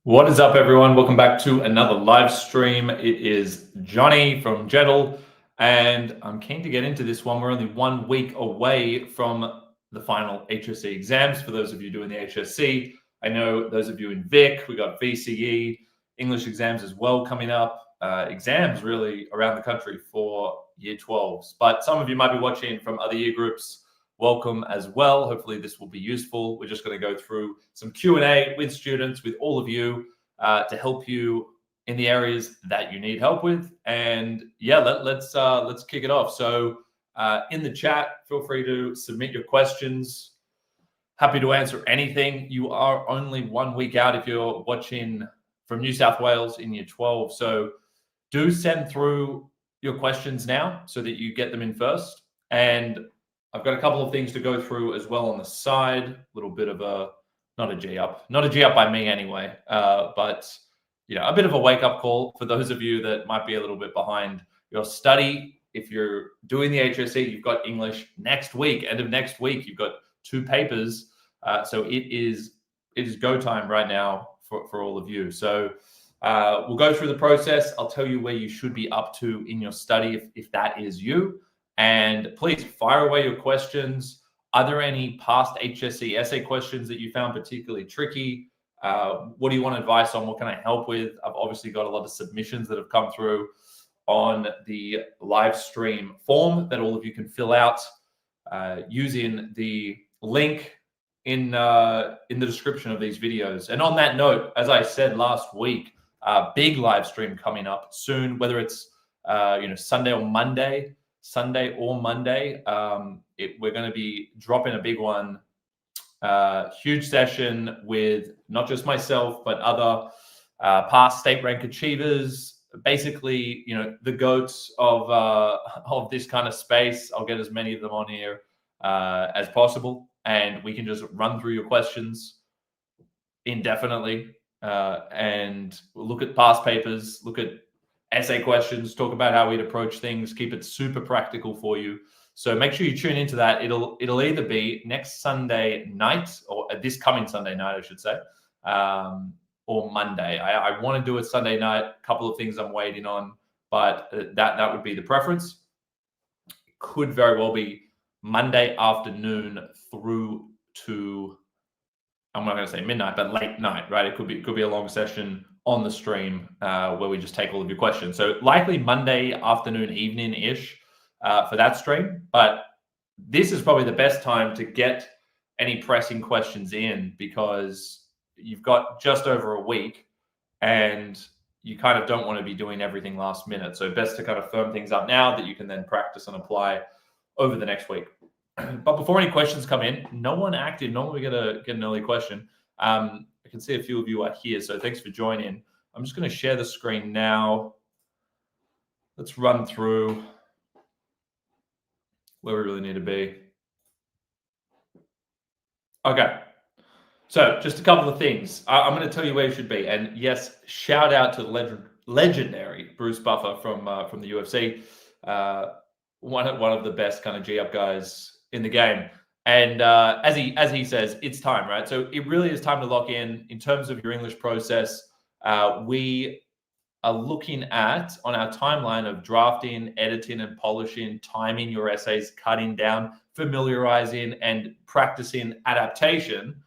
What is up, everyone? Welcome back to another live stream. It is Jonny from JeddAI, and I'm keen to get into this one. We're only 1 week away from the final HSC exams. For those of you doing the HSC, I know those of you in Vic, we got VCE, English exams as well coming up, exams really around the country for year 12s. But some of you might be watching from other year groups. Welcome as well. Hopefully this will be useful. We're just going to go through some Q&A with students, with all of you, to help you in the areas that you need help with. And yeah, let's kick it off. So in the chat, feel free to submit your questions. Happy to answer anything. You are only 1 week out if you're watching from New South Wales in year 12. So do send through your questions now so that you get them in first. And I've got a couple of things to go through as well on the side. A little bit of not a G up by me anyway, but a bit of a wake up call for those of you that might be a little bit behind your study. If you're doing the HSC, you've got English next week, end of next week. You've got 2 papers, so it is go time right now for all of you. So we'll go through the process. I'll tell you where you should be up to in your study if that is you. And please fire away your questions. Are there any past HSC essay questions that you found particularly tricky? What do you want advice on? What can I help with? I've obviously got a lot of submissions that have come through on the live stream form that all of you can fill out using the link in the description of these videos. And on that note, as I said last week, big live stream coming up soon, whether it's Sunday or Monday. We're going to be dropping a big one, huge session with not just myself, but other past state rank achievers, basically, the goats of this kind of space. I'll get as many of them on here as possible, and we can just run through your questions indefinitely and look at past papers, look at essay questions, talk about how we'd approach things, keep it super practical for you. So make sure you tune into that. It'll either be next Sunday night, or this coming Sunday night, I should say, or Monday. I want to do it Sunday night. A couple of things I'm waiting on, but that would be the preference. It could very well be Monday afternoon through to, I'm not going to say midnight, but late night, right? It could be a long session on the stream where we just take all of your questions. So likely Monday afternoon, evening-ish for that stream. But this is probably the best time to get any pressing questions in, because you've got just over a week and you kind of don't want to be doing everything last minute. So best to kind of firm things up now that you can then practice and apply over the next week. But before any questions come in, no one active. Normally we get an early question. I can see a few of you are here, so thanks for joining. I'm just going to share the screen now. Let's run through where we really need to be. Okay, so just a couple of things. I'm going to tell you where you should be. And yes, shout out to the legendary Bruce Buffer from the UFC, one of the best kind of G-up guys in the game. And as he says, it's time, right? So it really is time to lock in terms of your English process. We are looking at, on our timeline of drafting, editing, and polishing, timing your essays, cutting down, familiarizing, and practicing adaptation.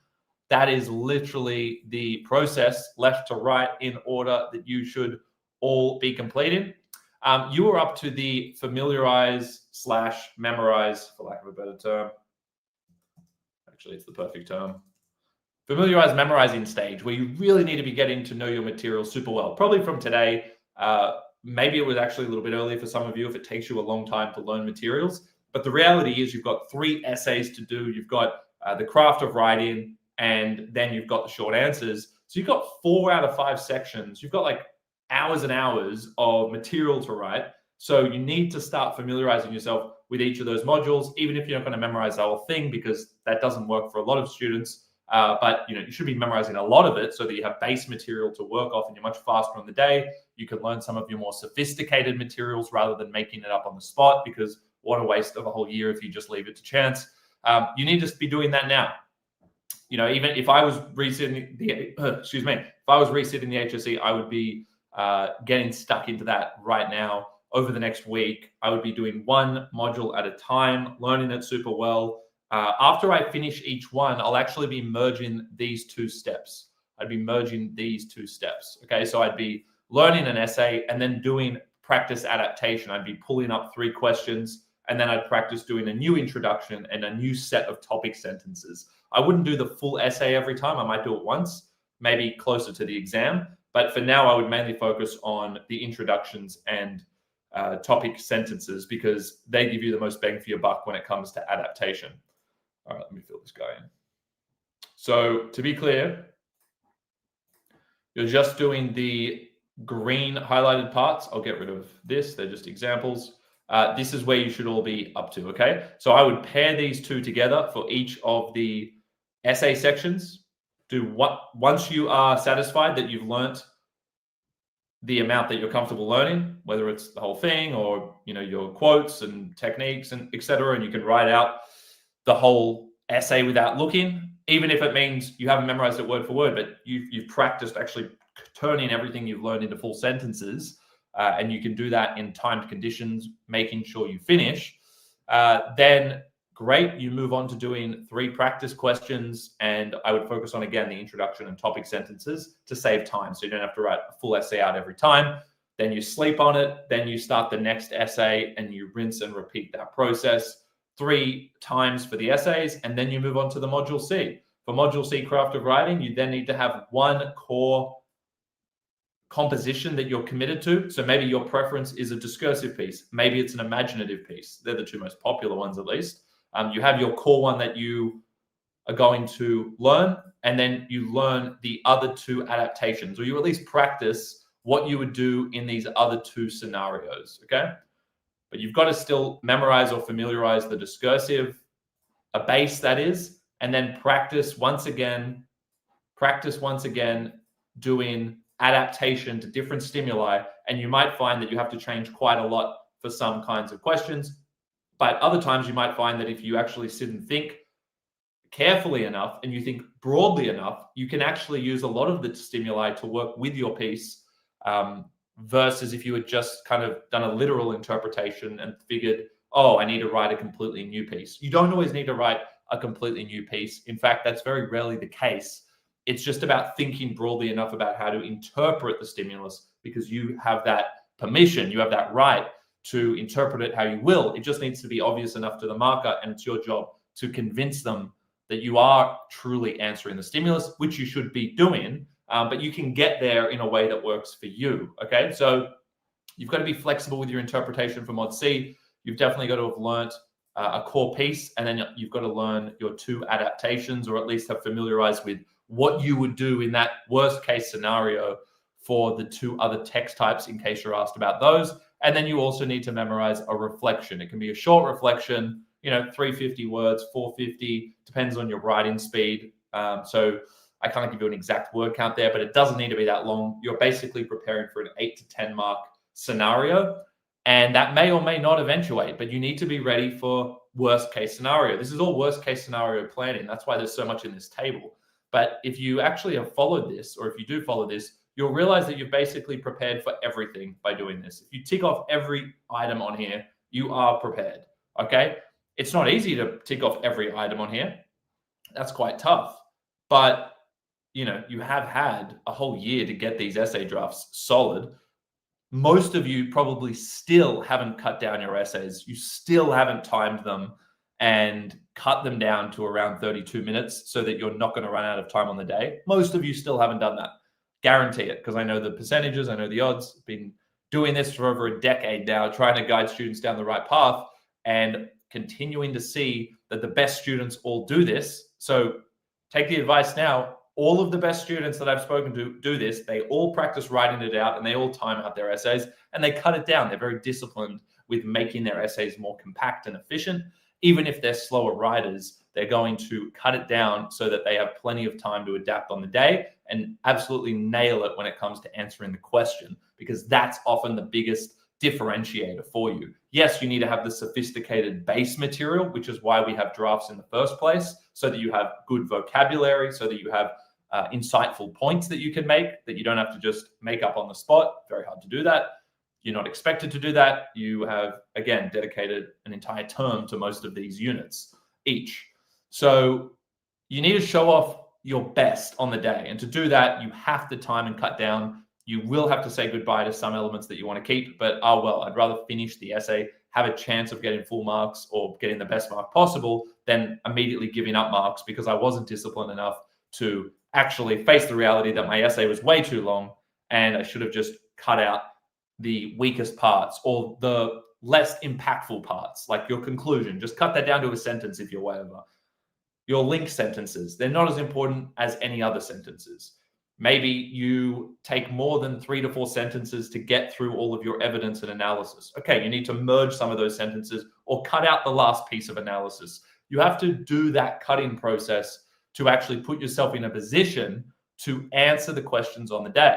That is literally the process, left to right, in order that you should all be completing. You are up to the familiarize/memorize, for lack of a better term. Actually, it's the perfect term. Familiarize, memorizing stage, where you really need to be getting to know your material super well. Probably from today. Maybe it was actually a little bit early for some of you if it takes you a long time to learn materials. But the reality is you've got 3 essays to do. You've got the craft of writing, and then you've got the short answers. So you've got 4 out of 5 sections. You've got like hours and hours of material to write. So you need to start familiarizing yourself with each of those modules, even if you're not going to memorize the whole thing, because that doesn't work for a lot of students. But you should be memorizing a lot of it so that you have base material to work off and you're much faster on the day. You can learn some of your more sophisticated materials rather than making it up on the spot, because what a waste of a whole year if you just leave it to chance. You need to be doing that now. even if I was resitting if I was resitting the HSC, I would be getting stuck into that right now. Over the next week, I would be doing one module at a time, learning it super well. After I finish each one, I'll actually be merging these two steps. Okay, so I'd be learning an essay and then doing practice adaptation. I'd be pulling up 3 questions, and then I'd practice doing a new introduction and a new set of topic sentences. I wouldn't do the full essay every time. I might do it once, maybe closer to the exam. But for now, I would mainly focus on the introductions and topic sentences because they give you the most bang for your buck when it comes to adaptation. All right, let me fill this guy in. So to be clear, you're just doing the green highlighted parts. I'll get rid of this. They're just examples. This is where you should all be up to, okay? So I would pair these two together for each of the essay sections. Once you are satisfied that you've learnt the amount that you're comfortable learning, whether it's the whole thing or your quotes and techniques and etc., and you can write out the whole essay without looking, even if it means you haven't memorized it word for word, but you've practiced actually turning everything you've learned into full sentences, and you can do that in timed conditions, making sure you finish, then great, you move on to doing 3 practice questions, and I would focus on, again, the introduction and topic sentences to save time, so you don't have to write a full essay out every time. Then you sleep on it, then you start the next essay, and you rinse and repeat that process 3 times for the essays, and then you move on to the Module C. For Module C, Craft of Writing, you then need to have one core composition that you're committed to. So maybe your preference is a discursive piece. Maybe it's an imaginative piece. They're the 2 most popular ones, at least. You have your core one that you are going to learn, and then you learn the other 2 adaptations, or you at least practice what you would do in these other 2 scenarios, okay? But you've got to still memorize or familiarize the discursive, a base that is, and then practice once again doing adaptation to different stimuli, and you might find that you have to change quite a lot for some kinds of questions. But other times you might find that if you actually sit and think carefully enough and you think broadly enough, you can actually use a lot of the stimuli to work with your piece, versus if you had just kind of done a literal interpretation and figured, oh, I need to write a completely new piece. You don't always need to write a completely new piece. In fact, that's very rarely the case. It's just about thinking broadly enough about how to interpret the stimulus, because you have that permission, you have that right to interpret it how you will. It just needs to be obvious enough to the marker, and it's your job to convince them that you are truly answering the stimulus, which you should be doing, but you can get there in a way that works for you, okay? So you've got to be flexible with your interpretation for Mod C. You've definitely got to have learnt a core piece, and then you've got to learn your 2 adaptations, or at least have familiarized with what you would do in that worst case scenario for the 2 other text types, in case you're asked about those. And then you also need to memorize a reflection. It can be a short reflection, 350 words, 450, depends on your writing speed. So I can't give you an exact word count there, but it doesn't need to be that long. You're basically preparing for an 8 to 10 mark scenario, and that may or may not eventuate, but you need to be ready for worst case scenario. This is all worst case scenario planning. That's why there's so much in this table. But if you actually have followed this, or if you do follow this, you'll realize that you've basically prepared for everything by doing this. If you tick off every item on here, you are prepared, okay? It's not easy to tick off every item on here. That's quite tough. But, you have had a whole year to get these essay drafts solid. Most of you probably still haven't cut down your essays. You still haven't timed them and cut them down to around 32 minutes so that you're not going to run out of time on the day. Most of you still haven't done that. Guarantee it, because I know the percentages, I know the odds. I've been doing this for over a decade now, trying to guide students down the right path and continuing to see that the best students all do this. So take the advice now. All of the best students that I've spoken to do this. They all practice writing it out, and they all time out their essays, and they cut it down. They're very disciplined with making their essays more compact and efficient. Even if they're slower writers, they're going to cut it down so that they have plenty of time to adapt on the day and absolutely nail it when it comes to answering the question, because that's often the biggest differentiator for you. Yes, you need to have the sophisticated base material, which is why we have drafts in the first place, so that you have good vocabulary, so that you have insightful points that you can make, that you don't have to just make up on the spot. Very hard to do that. You're not expected to do that. You have, again, dedicated an entire term to most of these units each. So you need to show off your best on the day. And to do that, you have to time and cut down. You will have to say goodbye to some elements that you want to keep, but well, I'd rather finish the essay, have a chance of getting full marks or getting the best mark possible than immediately giving up marks because I wasn't disciplined enough to actually face the reality that my essay was way too long and I should have just cut out the weakest parts or the less impactful parts, like your conclusion. Just cut that down to a sentence if you're whatever. Your link sentences, they're not as important as any other sentences. Maybe you take more than 3 to 4 sentences to get through all of your evidence and analysis. Okay, you need to merge some of those sentences or cut out the last piece of analysis. You have to do that cutting process to actually put yourself in a position to answer the questions on the day.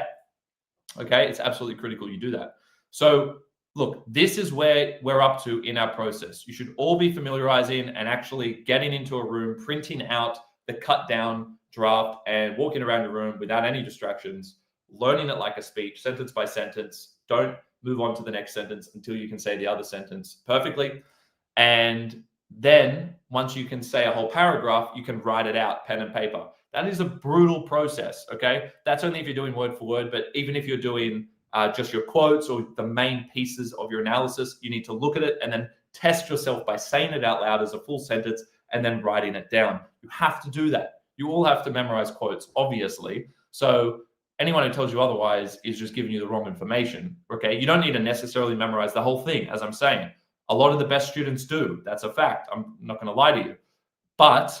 Okay, it's absolutely critical you do that. So look, this is where we're up to in our process. You should all be familiarizing and actually getting into a room, printing out the cut down draft and walking around the room without any distractions, learning it like a speech, sentence by sentence. Don't move on to the next sentence until you can say the other sentence perfectly. And then once you can say a whole paragraph, you can write it out, pen and paper. That is a brutal process, okay? That's only if you're doing word for word, but even if you're doing just your quotes or the main pieces of your analysis, you need to look at it and then test yourself by saying it out loud as a full sentence and then writing it down. You have to do that. You all have to memorize quotes, obviously. So anyone who tells you otherwise is just giving you the wrong information, okay? You don't need to necessarily memorize the whole thing, as I'm saying. A lot of the best students do. That's a fact. I'm not going to lie to you. But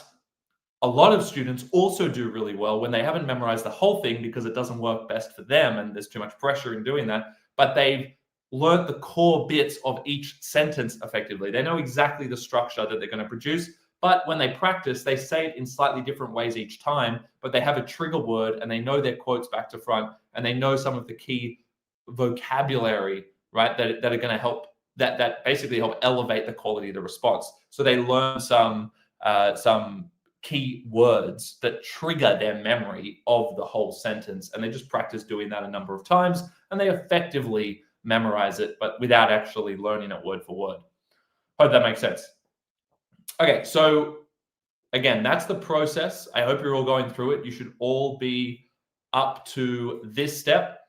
a lot of students also do really well when they haven't memorized the whole thing because it doesn't work best for them and there's too much pressure in doing that, but they've learned the core bits of each sentence effectively. They know exactly the structure that they're going to produce, but when they practice, they say it in slightly different ways each time, but they have a trigger word and they know their quotes back to front and they know some of the key vocabulary, right, that are going to help, that basically help elevate the quality of the response. So they learn some key words that trigger their memory of the whole sentence. And they just practice doing that a number of times and they effectively memorize it, but without actually learning it word for word. Hope that makes sense. Okay, so again, that's the process. I hope you're all going through it. You should all be up to this step.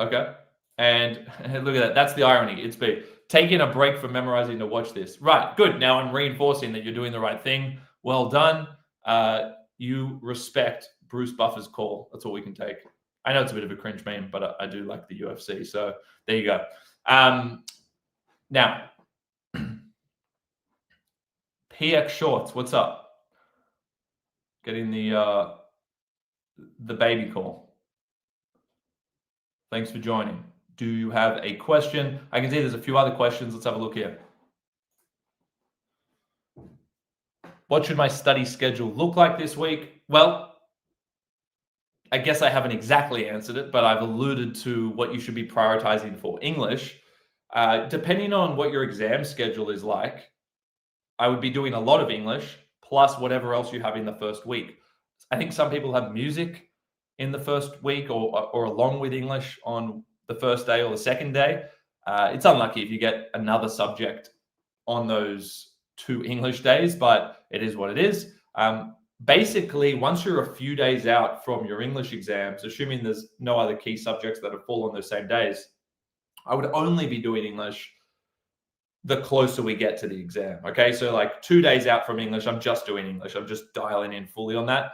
Okay. And look at that. That's the irony. It's big. Taking a break from memorizing to watch this. Right. Good. Now I'm reinforcing that you're doing the right thing. Well done. You respect Bruce Buffer's call. That's all we can take. I know it's a bit of a cringe meme, but I do like the UFC. So there you go. Now, PX Shorts, what's up? Getting the baby call. Thanks for joining. Do you have a question? I can see there's a few other questions. Let's have a look here. What should my study schedule look like this week? Well, I guess I haven't exactly answered it, but I've alluded to what you should be prioritizing for English. Depending on what your exam schedule is like, I would be doing a lot of English plus whatever else you have in the first week. I think some people have music in the first week or along with English on the first day or the second day. It's unlucky if you get another subject on those 2 English days, but it is what it is. Basically, once you're a few days out from your English exams, assuming there's no other key subjects that have fallen on those same days, I would only be doing English the closer we get to the exam. Okay, so like 2 days out from English, I'm just doing English. I'm just dialing in fully on that.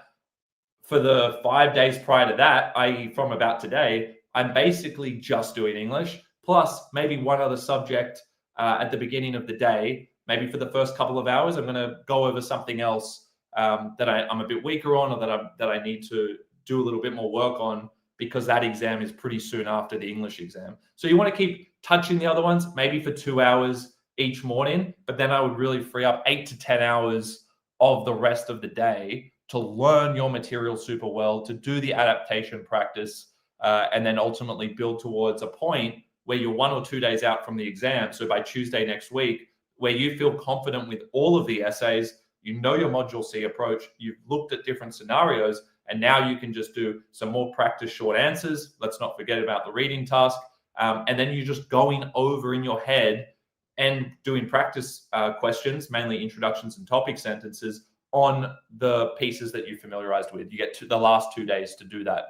For the 5 days prior to that, i.e. from about today, I'm basically just doing English, plus maybe one other subject at the beginning of the day. Maybe for the first couple of hours, I'm going to go over something else that I'm a bit weaker on, or that I need to do a little bit more work on, because that exam is pretty soon after the English exam. So you want to keep touching the other ones, maybe for 2 hours each morning, but then I would really free up 8 to 10 hours of the rest of the day to learn your material super well, to do the adaptation practice, and then ultimately build towards a point where you're 1 or 2 days out from the exam. So by Tuesday next week, where you feel confident with all of the essays, you know your Module C approach, you've looked at different scenarios, and now you can just do some more practice short answers. Let's not forget about the reading task. And then you're just going over in your head and doing practice questions, mainly introductions and topic sentences, on the pieces that you familiarized with. You get to the last 2 days to do that.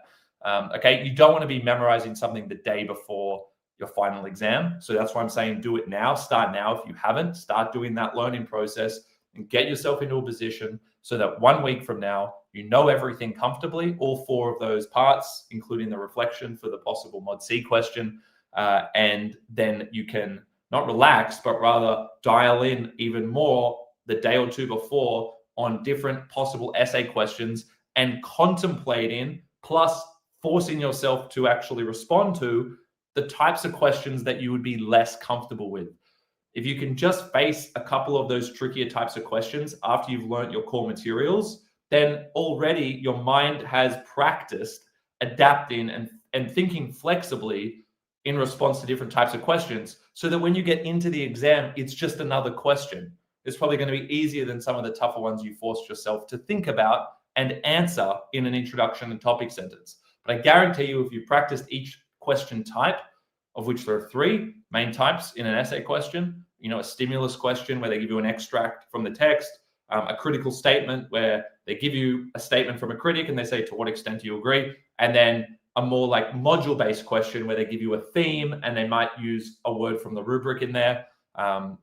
Okay, you don't want to be memorizing something the day before your final exam. So that's why I'm saying do it now. Start now if you haven't. Start doing that learning process and get yourself into a position so that 1 week from now, you know everything comfortably, all 4 of those parts, including the reflection for the possible Mod C question. And then you can not relax, but rather dial in even more the day or 2 before on different possible essay questions and contemplating, plus forcing yourself to actually respond to the types of questions that you would be less comfortable with. If you can just face a couple of those trickier types of questions after you've learned your core materials, then already your mind has practiced adapting and thinking flexibly in response to different types of questions, so that when you get into the exam, it's just another question. It's probably going to be easier than some of the tougher ones you forced yourself to think about and answer in an introduction and topic sentence. But I guarantee you, if you practiced each question type, of which there are 3 main types in an essay question, a stimulus question where they give you an extract from the text, a critical statement where they give you a statement from a critic and they say, to what extent do you agree? And then a more like module-based question where they give you a theme and they might use a word from the rubric in there,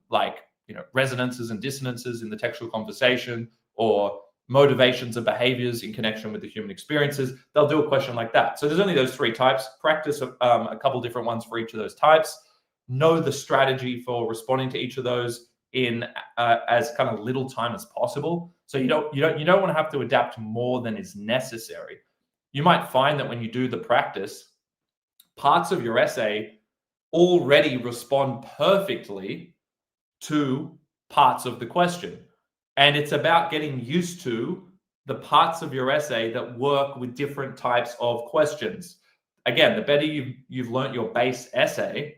like resonances and dissonances in the textual conversation, or motivations and behaviors in connection with the human experiences. They'll do a question like that. So there's only those 3 types. Practice a couple different ones for each of those types. Know the strategy for responding to each of those in as kind of little time as possible. So you don't want to have to adapt more than is necessary. You might find that when you do the practice, parts of your essay already respond perfectly to parts of the question. And it's about getting used to the parts of your essay that work with different types of questions. Again, the better you've learned your base essay,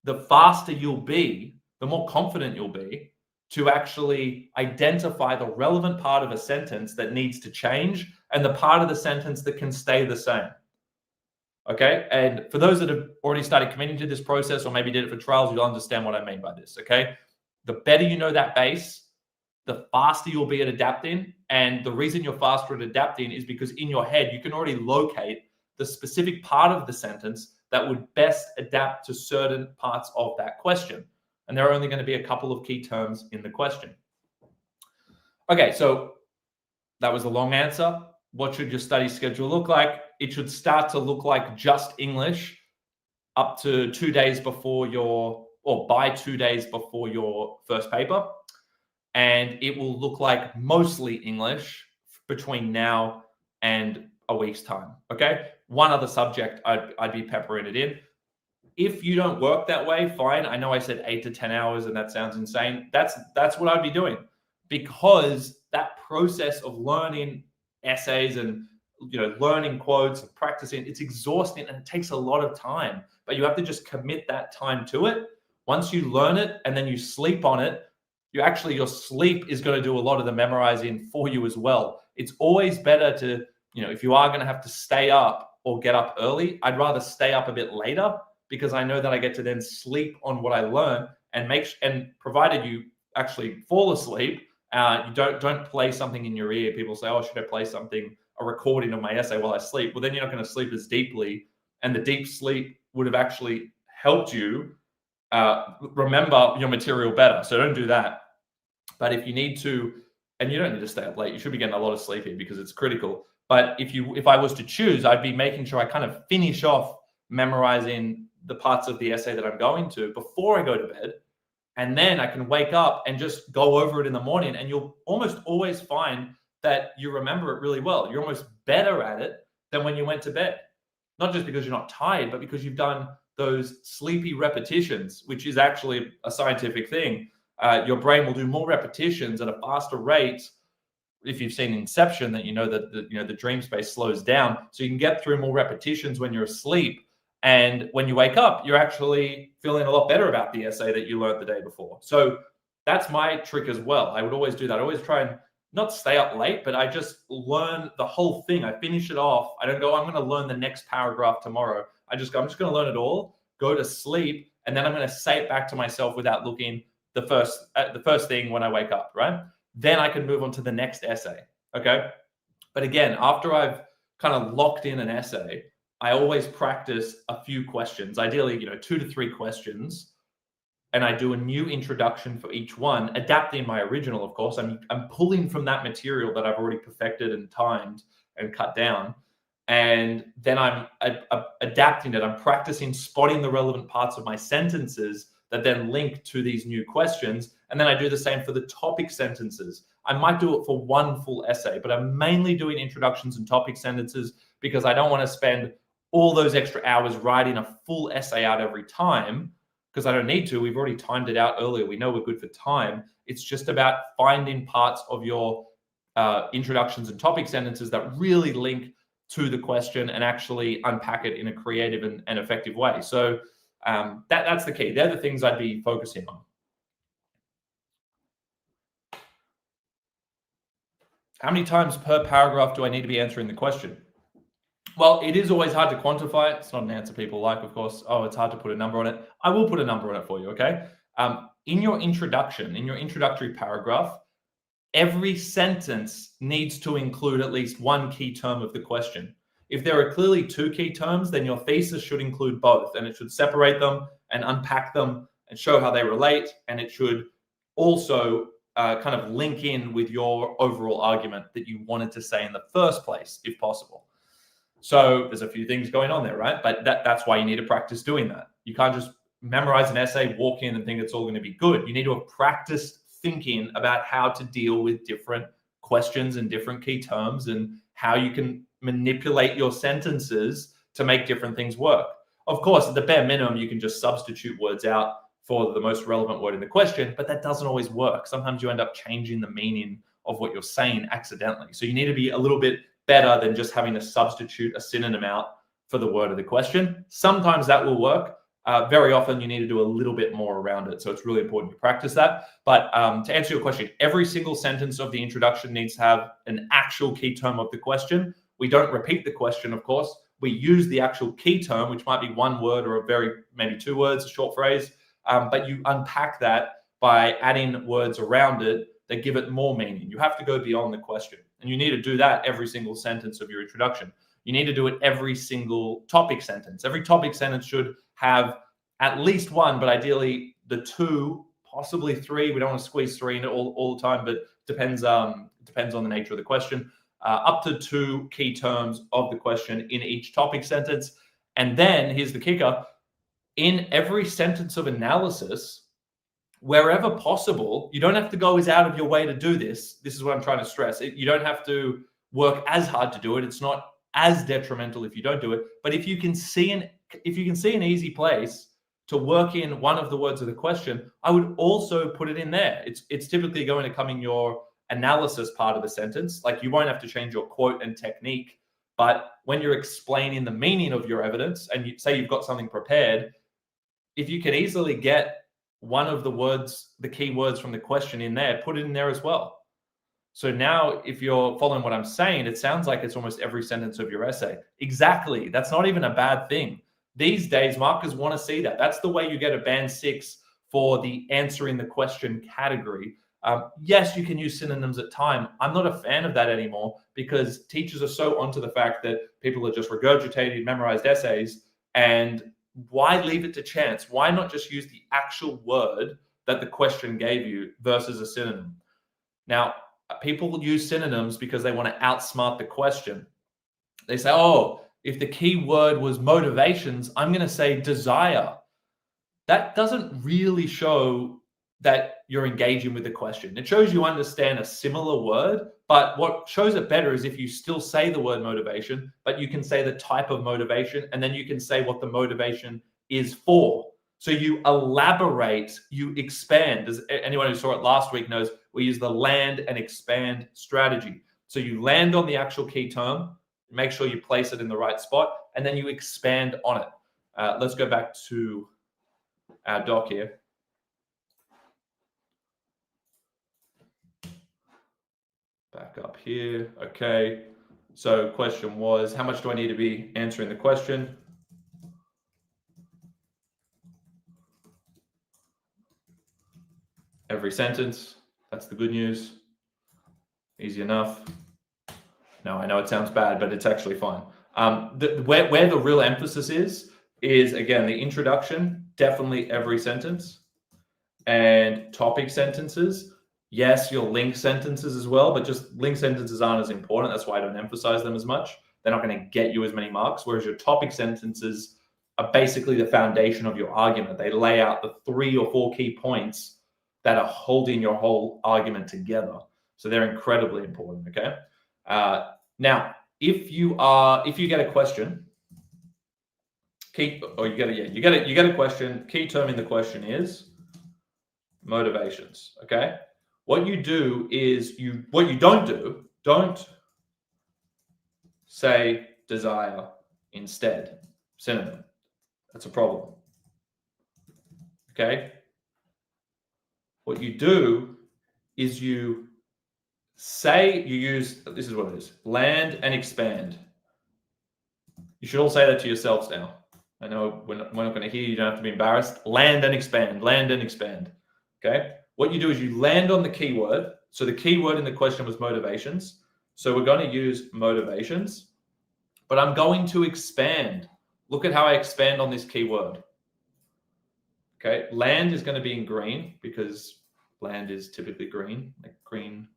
the faster you'll be, the more confident you'll be to actually identify the relevant part of a sentence that needs to change and the part of the sentence that can stay the same. Okay. And for those that have already started committing to this process or maybe did it for trials, you'll understand what I mean by this. Okay. The better you know that base, the faster you'll be at adapting. And the reason you're faster at adapting is because in your head, you can already locate the specific part of the sentence that would best adapt to certain parts of that question. And there are only going to be a couple of key terms in the question. Okay, so that was a long answer. What should your study schedule look like? It should start to look like just English up to 2 days before by 2 days before your first paper. And it will look like mostly English between now and a week's time. Okay. One other subject I'd be peppering it in. If you don't work that way, fine. I know I said 8 to 10 hours and that sounds insane. That's what I'd be doing, because that process of learning essays and learning quotes and practicing, it's exhausting and it takes a lot of time, but you have to just commit that time to it. Once you learn it and then you sleep on it, your sleep is going to do a lot of the memorizing for you as well. It's always better to, if you are going to have to stay up or get up early, I'd rather stay up a bit later, because I know that I get to then sleep on what I learn and provided you actually fall asleep, you don't play something in your ear. People say, oh, should I play a recording of my essay while I sleep? Well, then you're not going to sleep as deeply, and the deep sleep would have actually helped you remember your material better. So don't do that. But if you need to, and you don't need to stay up late, you should be getting a lot of sleep here because it's critical. But if I was to choose, I'd be making sure I kind of finish off memorizing the parts of the essay that I'm going to before I go to bed. And then I can wake up and just go over it in the morning. And you'll almost always find that you remember it really well. You're almost better at it than when you went to bed. Not just because you're not tired, but because you've done those sleepy repetitions, which is actually a scientific thing. Your brain will do more repetitions at a faster rate if you've seen Inception, that the dream space slows down, so you can get through more repetitions when you're asleep. And when you wake up, you're actually feeling a lot better about the essay that you learned the day before. So that's my trick as well. I would always do that. I always try and not stay up late, but I just learn the whole thing. I finish it off. I don't go, I'm going to learn the next paragraph tomorrow. I'm just going to learn it all, go to sleep, and then I'm going to say it back to myself without looking the first thing when I wake up, right? Then I can move on to the next essay, okay? But again, after I've kind of locked in an essay, I always practice a few questions, ideally, 2 to 3 questions, and I do a new introduction for each one, adapting my original, of course. I'm pulling from that material that I've already perfected and timed and cut down, and then I'm adapting it. I'm practicing spotting the relevant parts of my sentences that then link to these new questions, and then I do the same for the topic sentences. I might do it for one full essay, but I'm mainly doing introductions and topic sentences because I don't want to spend all those extra hours writing a full essay out every time, because I don't need to. We've already timed it out earlier. We know we're good for time. It's just about finding parts of your introductions and topic sentences that really link to the question and actually unpack it in a creative and effective way. So that's the key. They're the things I'd be focusing on. How many times per paragraph do I need to be answering the question? Well, it is always hard to quantify it. It's not an answer people like, of course. Oh, it's hard to put a number on it. I will put a number on it for you, okay? In your introduction, in your introductory paragraph, every sentence needs to include at least one key term of the question. If there are clearly 2 key terms, then your thesis should include both, and it should separate them and unpack them and show how they relate, and it should also kind of link in with your overall argument that you wanted to say in the first place, if possible. So there's a few things going on there, right? But that's why you need to practice doing that. You can't just memorize an essay, walk in and think it's all going to be good. You need to have practiced thinking about how to deal with different questions and different key terms and how you can manipulate your sentences to make different things work. Of course, at the bare minimum, you can just substitute words out for the most relevant word in the question, but that doesn't always work. Sometimes you end up changing the meaning of what you're saying accidentally. So you need to be a little bit better than just having to substitute a synonym out for the word of the question. Sometimes that will work. Very often you need to do a little bit more around it. So it's really important to practice that. But to answer your question, every single sentence of the introduction needs to have an actual key term of the question. We don't repeat the question, of course. We use the actual key term, which might be one word or maybe 2 words, a short phrase. But you unpack that by adding words around it that give it more meaning. You have to go beyond the question. And you need to do that every single sentence of your introduction. You need to do it every single topic sentence. Every topic sentence should have at least one, but ideally the 2, possibly 3. We don't want to squeeze 3 in all the time, but depends on the nature of the question. Up to 2 key terms of the question in each topic sentence. And then here's the kicker. In every sentence of analysis, wherever possible, you don't have to go as out of your way to do this. This is what I'm trying to stress. You don't have to work as hard to do it. It's not as detrimental if you don't do it. But if you can see an easy place to work in one of the words of the question, I would also put it in there. It's typically going to come in your analysis part of the sentence. Like, you won't have to change your quote and technique, but when you're explaining the meaning of your evidence and you say you've got something prepared, if you can easily get one of the words, the key words from the question in there, put it in there as well. So now if you're following what I'm saying, it sounds like it's almost every sentence of your essay. Exactly. That's not even a bad thing. These days, markers want to see that. That's the way you get a band 6 for the answering the question category. Yes, you can use synonyms at time. I'm not a fan of that anymore because teachers are so onto the fact that people are just regurgitating memorized essays, and why leave it to chance? Why not just use the actual word that the question gave you versus a synonym? Now, people use synonyms because they want to outsmart the question. They say, oh, if the key word was motivations, I'm going to say desire. That doesn't really show that you're engaging with the question. It shows you understand a similar word, but what shows it better is if you still say the word motivation, but you can say the type of motivation, and then you can say what the motivation is for. So you elaborate, you expand. As anyone who saw it last week knows, We use the land and expand strategy. So you land on the actual key term, make sure you place it in the right spot, and then you expand on it. Let's go back to our doc here. Back up here. Okay. So question was, how much do I need to be answering the question? Every sentence. That's the good news. Easy enough. No, I know it sounds bad, but it's actually fine. Where the real emphasis is again, the introduction, definitely every sentence, and topic sentences. Yes, your link sentences as well, but just link sentences aren't as important. That's why I don't emphasize them as much. They're not going to get you as many marks, whereas your topic sentences are basically the foundation of your argument. They lay out the 3 or 4 key points that are holding your whole argument together. So they're incredibly important, okay? Now, if you get a question, you get a question, key term in the question is motivations, okay? What you do is what you don't say desire instead, synonym. That's a problem, okay? What you do is you use, this is what it is, land and expand. You should all say that to yourselves now. I know we're not going to hear you, don't have to be embarrassed. Land and expand, okay? What you do is you land on the keyword. So the keyword in the question was motivations. So we're going to use motivations, but I'm going to expand. Look at how I expand on this keyword. Okay, land is going to be in green because land is typically green, like green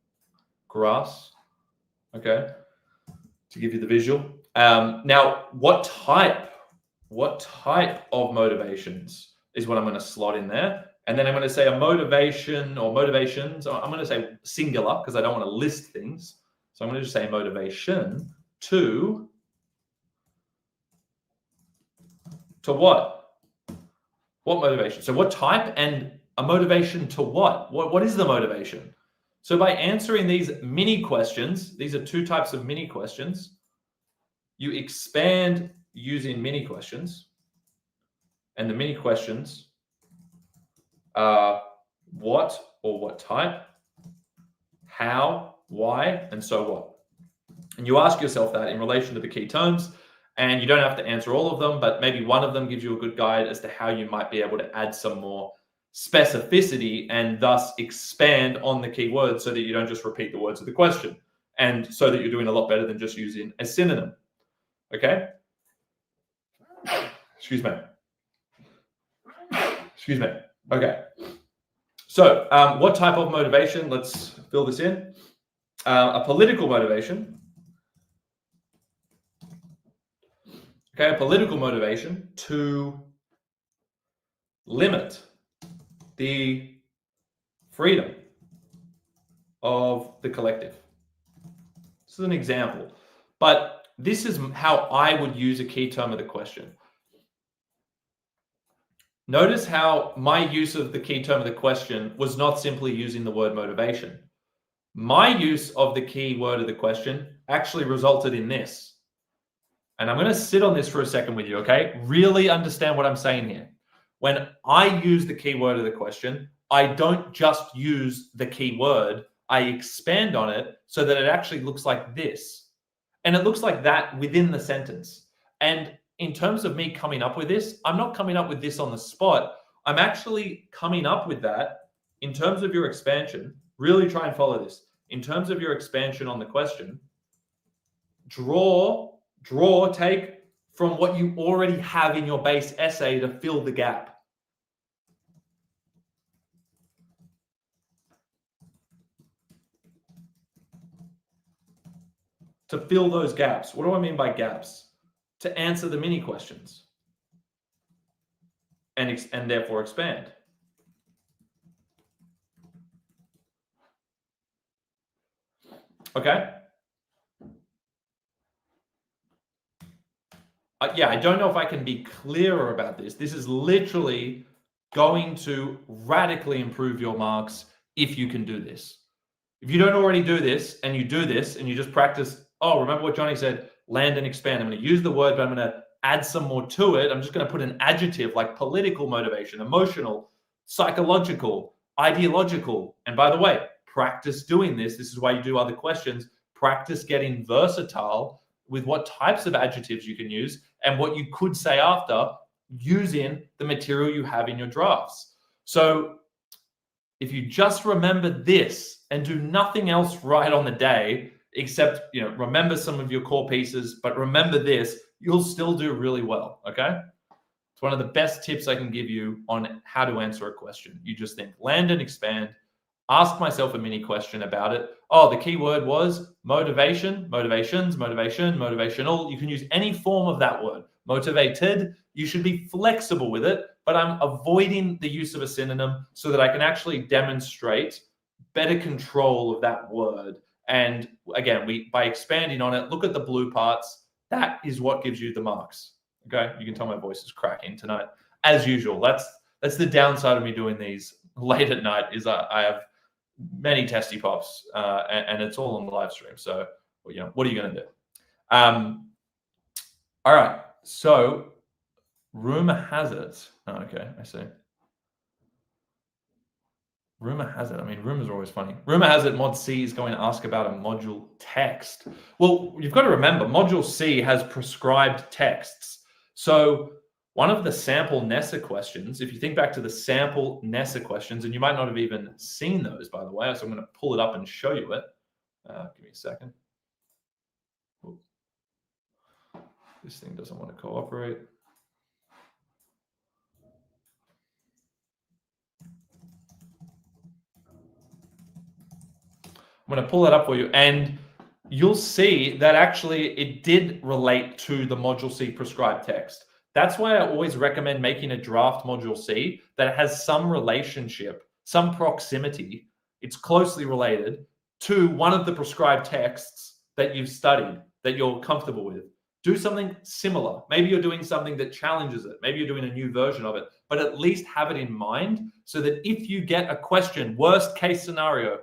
grass. Okay, to give you the visual. Now, what type of motivations is what I'm going to slot in there. And then I'm going to say a motivation or motivations. I'm going to say singular because I don't want to list things. So I'm going to just say motivation to what? What motivation? So what type and a motivation to what? What is the motivation? So by answering these mini questions, these are 2 types of mini questions. You expand using mini questions. And the mini questions are what or what type, how, why, and so what. And you ask yourself that in relation to the key terms, and you don't have to answer all of them, but maybe one of them gives you a good guide as to how you might be able to add some more specificity and thus expand on the key words so that you don't just repeat the words of the question, and so that you're doing a lot better than just using a synonym. Okay? Excuse me. Okay. So what type of motivation? Let's fill this in. A political motivation. Okay, a political motivation to limit the freedom of the collective. This is an example, but this is how I would use a key term of the question. Notice how my use of the key term of the question was not simply using the word motivation. My use of the key word of the question actually resulted in this. And I'm going to sit on this for a second with you, okay? Really understand what I'm saying here. When I use the key word of the question, I don't just use the key word, I expand on it so that it actually looks like this. And it looks like that within the sentence. And in terms of me coming up with this, I'm not coming up with this on the spot. I'm actually coming up with that in terms of your expansion. Really try and follow this. In terms of your expansion on the question, take from what you already have in your base essay to fill the gap. To fill those gaps. What do I mean by gaps? To answer the mini questions and therefore expand. Okay. Yeah, I don't know if I can be clearer about this. This is literally going to radically improve your marks if you can do this. If you don't already do this and you do this and you just practice, oh, remember what Jonny said, land and expand. I'm going to use the word, but I'm going to add some more to it. I'm just going to put an adjective like political motivation, emotional, psychological, ideological. And by the way, practice doing this. This is why you do other questions. Practice getting versatile with what types of adjectives you can use and what you could say after using the material you have in your drafts. So if you just remember this and do nothing else right on the day, except, remember some of your core pieces, but remember this, you'll still do really well, okay? It's one of the best tips I can give you on how to answer a question. You just think, land and expand, ask myself a mini question about it. Oh, the key word was motivation, motivations, motivation, motivational. You can use any form of that word. Motivated, you should be flexible with it, but I'm avoiding the use of a synonym so that I can actually demonstrate better control of that word. And again, by expanding on it, look at the blue parts. That is what gives you the marks. Okay, you can tell my voice is cracking tonight, as usual. That's the downside of me doing these late at night. Is I have many testy pops, and it's all on the live stream. So, what are you going to do? All right. So, rumor has it. Oh, okay, I see. Rumor has it. I mean, rumors are always funny. Rumor has it Mod C is going to ask about a module text. Well, you've got to remember, Module C has prescribed texts. So one of the sample NESA questions, if you think back to the sample NESA questions, and you might not have even seen those, by the way, so I'm going to pull it up and show you it. Give me a second. Ooh. This thing doesn't want to cooperate. I'm going to pull that up for you, and you'll see that actually it did relate to the Module C prescribed text. That's why I always recommend making a draft Module C that has some relationship, some proximity. It's closely related to one of the prescribed texts that you've studied, that you're comfortable with. Do something similar. Maybe you're doing something that challenges it. Maybe you're doing a new version of it, but at least have it in mind so that if you get a question, worst case scenario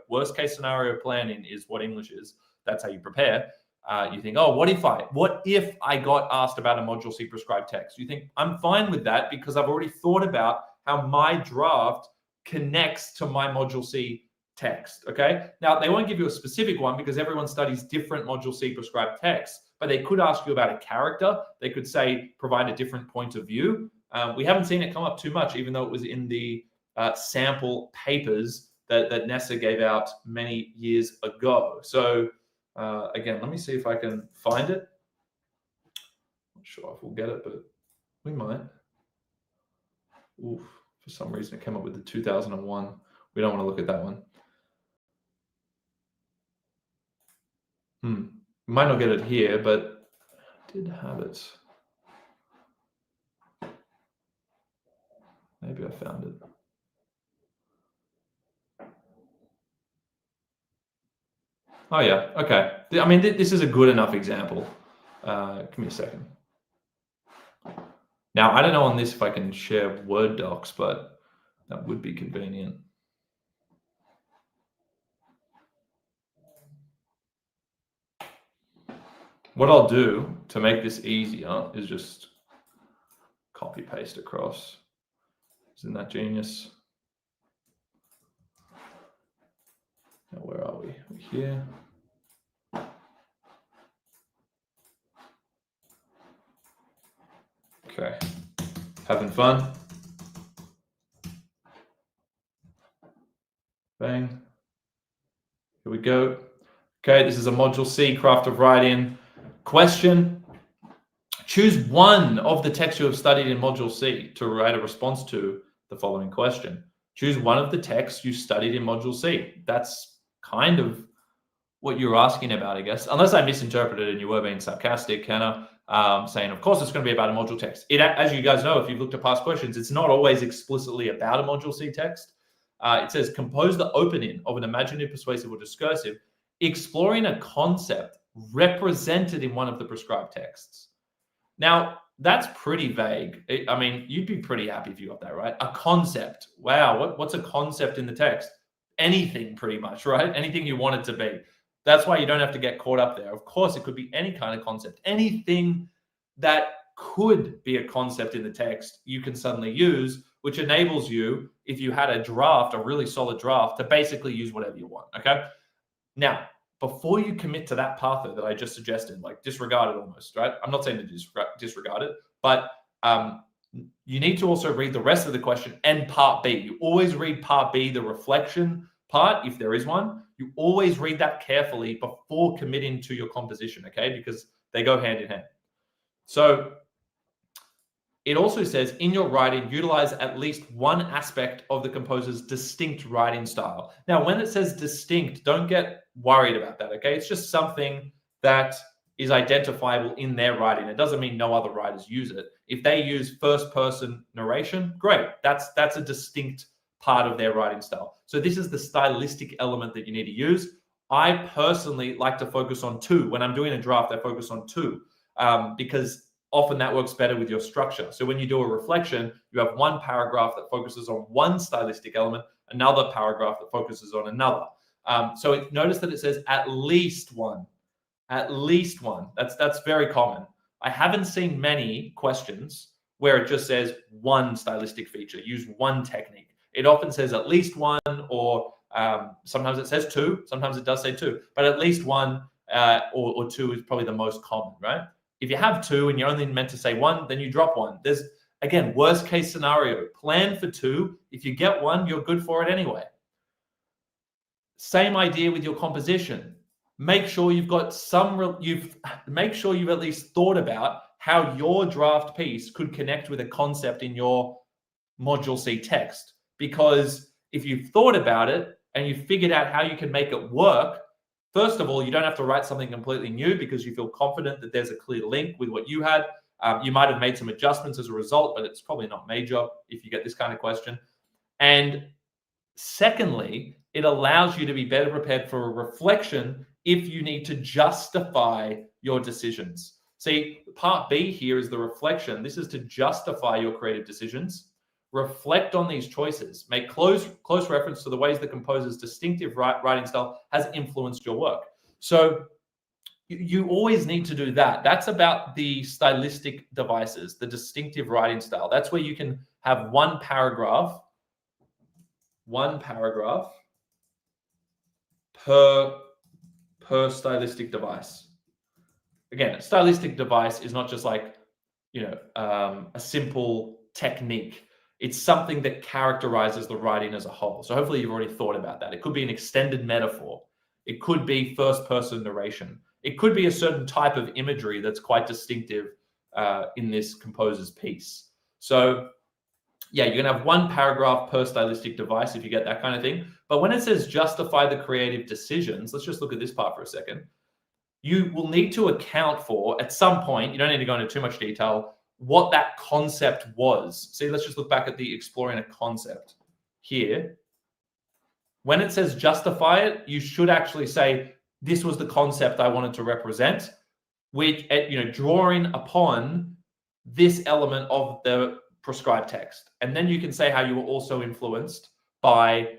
planning is what English is. That's how you prepare. You think, oh, what if I got asked about a Module C prescribed text? You think, I'm fine with that because I've already thought about how my draft connects to my Module C text, okay? Now, they won't give you a specific one because everyone studies different Module C prescribed texts, but they could ask you about a character. They could say, provide a different point of view. We haven't seen it come up too much, even though it was in the sample papers that NESA gave out many years ago. So again, let me see if I can find it. Not sure if we'll get it, but we might. Oof, for some reason it came up with the 2001. We don't want to look at that one. Might not get it here, but I did have it. Maybe I found it. Oh yeah, okay. I mean, this is a good enough example. Give me a second. Now, I don't know on this if I can share Word docs, but that would be convenient. What I'll do to make this easier is just copy paste across. Isn't that genius? Now, where are we? We're here. Okay, having fun? Bang. Here we go. Okay, this is a Module C, Craft of Writing. Question: choose one of the texts you have studied in Module C to write a response to the following question. Choose one of the texts you studied in Module C. That's kind of what you're asking about, I guess, unless I misinterpreted and you were being sarcastic, Kenna, saying, of course, it's going to be about a module text. As you guys know, if you've looked at past questions, it's not always explicitly about a Module C text. It says, compose the opening of an imaginative, persuasive, or discursive, exploring a concept represented in one of the prescribed texts. Now, that's pretty vague. I mean, you'd be pretty happy if you got that right. A concept. Wow, what's a concept in the text? anything pretty much, right? Anything you want it to be. That's why you don't have to get caught up there. Of course, it could be any kind of concept, anything that could be a concept in the text you can suddenly use, which enables you, if you had a draft, a really solid draft, to basically use whatever you want, okay? Now, before you commit to that path that I just suggested, like disregard it almost, right? I'm not saying to disregard it, but you need to also read the rest of the question and part B. You always read part B, the reflection part, if there is one. You always read that carefully before committing to your composition, okay? Because they go hand in hand. So it also says, in your writing, utilize at least one aspect of the composer's distinct writing style. Now, when it says distinct, don't get worried about that, okay? It's just something that is identifiable in their writing. It doesn't mean no other writers use it. If they use first-person narration, great. That's a distinct part of their writing style. So this is the stylistic element that you need to use. I personally like to focus on two. When I'm doing a draft, I focus on two because often that works better with your structure. So when you do a reflection, you have one paragraph that focuses on one stylistic element, another paragraph that focuses on another. So notice that it says at least one. At least one. That's very common. I haven't seen many questions where it just says one stylistic feature, use one technique. It often says at least one, or sometimes it says two. Sometimes it does say two, but at least one or two is probably the most common, right? If you have two and you're only meant to say one, then you drop one. There's, again, worst case scenario, plan for two. If you get one, you're good for it anyway. Same idea with your composition. Make sure you've got make sure you've at least thought about how your draft piece could connect with a concept in your Module C text. Because if you've thought about it and you've figured out how you can make it work, first of all, you don't have to write something completely new because you feel confident that there's a clear link with what you had. You might have made some adjustments as a result, but it's probably not major if you get this kind of question. And secondly, it allows you to be better prepared for a reflection if you need to justify your decisions. See, part B here is the reflection. This is to justify your creative decisions. Reflect on these choices. Make close reference to the ways the composer's distinctive writing style has influenced your work. So you always need to do that. That's about the stylistic devices, the distinctive writing style. That's where you can have one paragraph per stylistic device. Again, a stylistic device is not just like, a simple technique. It's something that characterizes the writing as a whole. So hopefully you've already thought about that. It could be an extended metaphor. It could be first-person narration. It could be a certain type of imagery that's quite distinctive in this composer's piece. So yeah, you're going to have one paragraph per stylistic device if you get that kind of thing. But when it says justify the creative decisions, let's just look at this part for a second. You will need to account for, at some point, you don't need to go into too much detail, what that concept was. See, let's just look back at the exploring a concept here. When it says justify it, you should actually say, this was the concept I wanted to represent, which, drawing upon this element of the prescribed text. And then you can say how you were also influenced by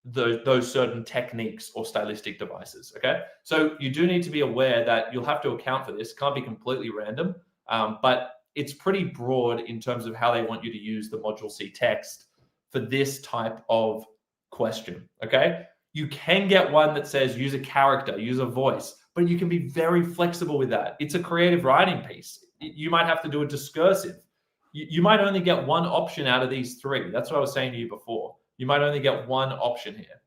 those certain techniques or stylistic devices, okay? So you do need to be aware that you'll have to account for this. It can't be completely random, but it's pretty broad in terms of how they want you to use the Module C text for this type of question, okay? You can get one that says use a character, use a voice, but you can be very flexible with that. It's a creative writing piece. You might have to do a discursive. You might only get one option out of these three. That's what I was saying to you before. You might only get one option here.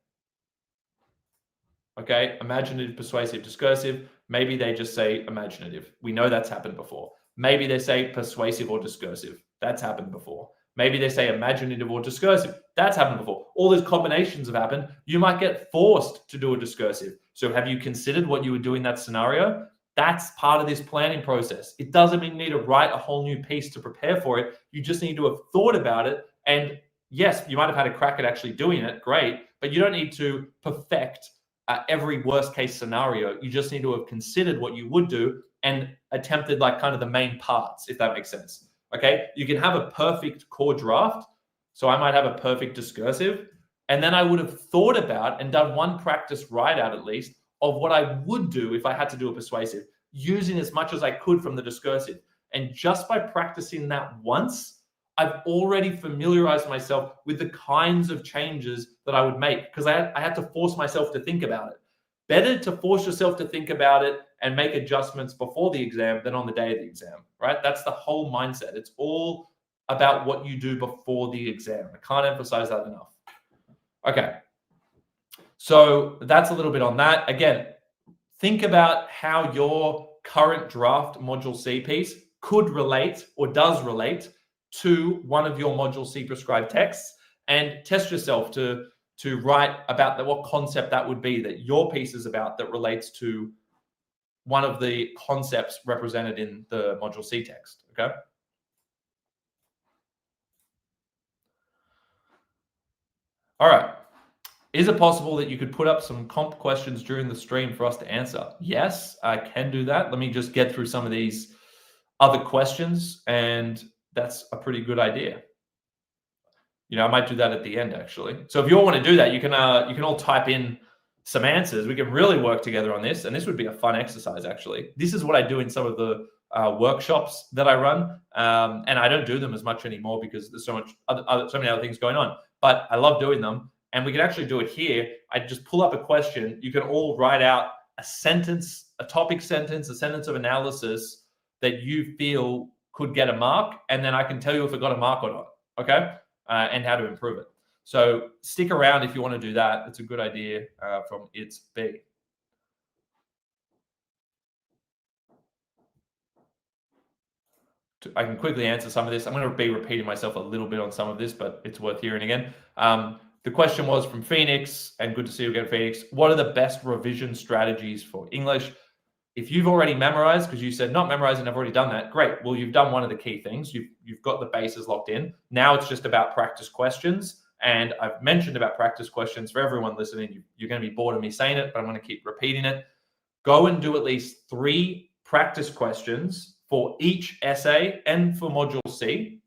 Okay, imaginative, persuasive, discursive. Maybe they just say imaginative. We know that's happened before. Maybe they say persuasive or discursive. That's happened before. Maybe they say imaginative or discursive. That's happened before. All those combinations have happened. You might get forced to do a discursive. So have you considered what you would do in that scenario? That's part of this planning process. It doesn't mean you need to write a whole new piece to prepare for it. You just need to have thought about it. And yes, you might have had a crack at actually doing it. Great. But you don't need to perfect every worst case scenario. You just need to have considered what you would do and attempted like kind of the main parts, if that makes sense. Okay. You can have a perfect core draft. So I might have a perfect discursive, And then I would have thought about and done one practice write out at least of what I would do if I had to do a persuasive, using as much as I could from the discursive. And just by practicing that once, I've already familiarized myself with the kinds of changes that I would make, because I had to force myself to think about it. Better to force yourself to think about it and make adjustments before the exam than on the day of the exam, right? That's the whole mindset. It's all about what you do before the exam. I can't emphasize that enough. Okay, so that's a little bit on that. Again, think about how your current draft Module C piece could relate or does relate to one of your Module C prescribed texts, and test yourself to write about what concept that would be that your piece is about that relates to one of the concepts represented in the Module C text, okay? All right. Is it possible that you could put up some comp questions during the stream for us to answer? Yes, I can do that. Let me just get through some of these other questions, and that's a pretty good idea. You know, I might do that at the end, actually. So if you all want to do that, you can all type in some answers. We can really work together on this, and this would be a fun exercise, actually. This is what I do in some of the workshops that I run, and I don't do them as much anymore because there's so many other things going on. But I love doing them, and we can actually do it here. I just pull up a question. You can all write out a sentence, a topic sentence, a sentence of analysis that you feel could get a mark, and then I can tell you if it got a mark or not. Okay. And how to improve it. So stick around if you want to do that. It's a good idea from It's B. I can quickly answer some of this. I'm going to be repeating myself a little bit on some of this, but it's worth hearing again. The question was from Phoenix, and good to see you again, Phoenix. What are the best revision strategies for English? If you've already memorized, because you said not memorizing, I've already done that. Great. Well, you've done one of the key things. You've got the bases locked in. Now it's just about practice questions. And I've mentioned about practice questions for everyone listening. You're going to be bored of me saying it, but I'm going to keep repeating it. Go and do at least 3 practice questions for each essay and for Module C.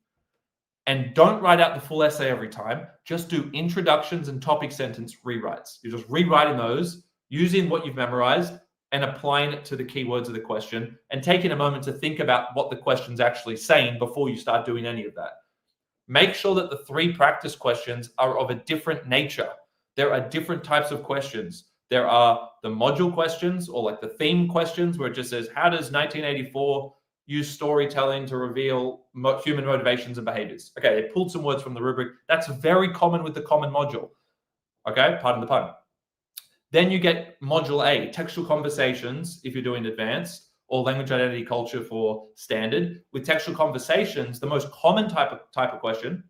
And don't write out the full essay every time. Just do introductions and topic sentence rewrites. You're just rewriting those using what you've memorized and applying it to the keywords of the question, and taking a moment to think about what the question's actually saying before you start doing any of that. Make sure that the 3 practice questions are of a different nature. There are different types of questions. There are the module questions, or like the theme questions, where it just says, how does 1984 use storytelling to reveal human motivations and behaviors? Okay, they pulled some words from the rubric. That's very common with the common module. Okay, pardon the pun. Then you get Module A, textual conversations, if you're doing advanced, or language identity culture for standard. With textual conversations, the most common type of question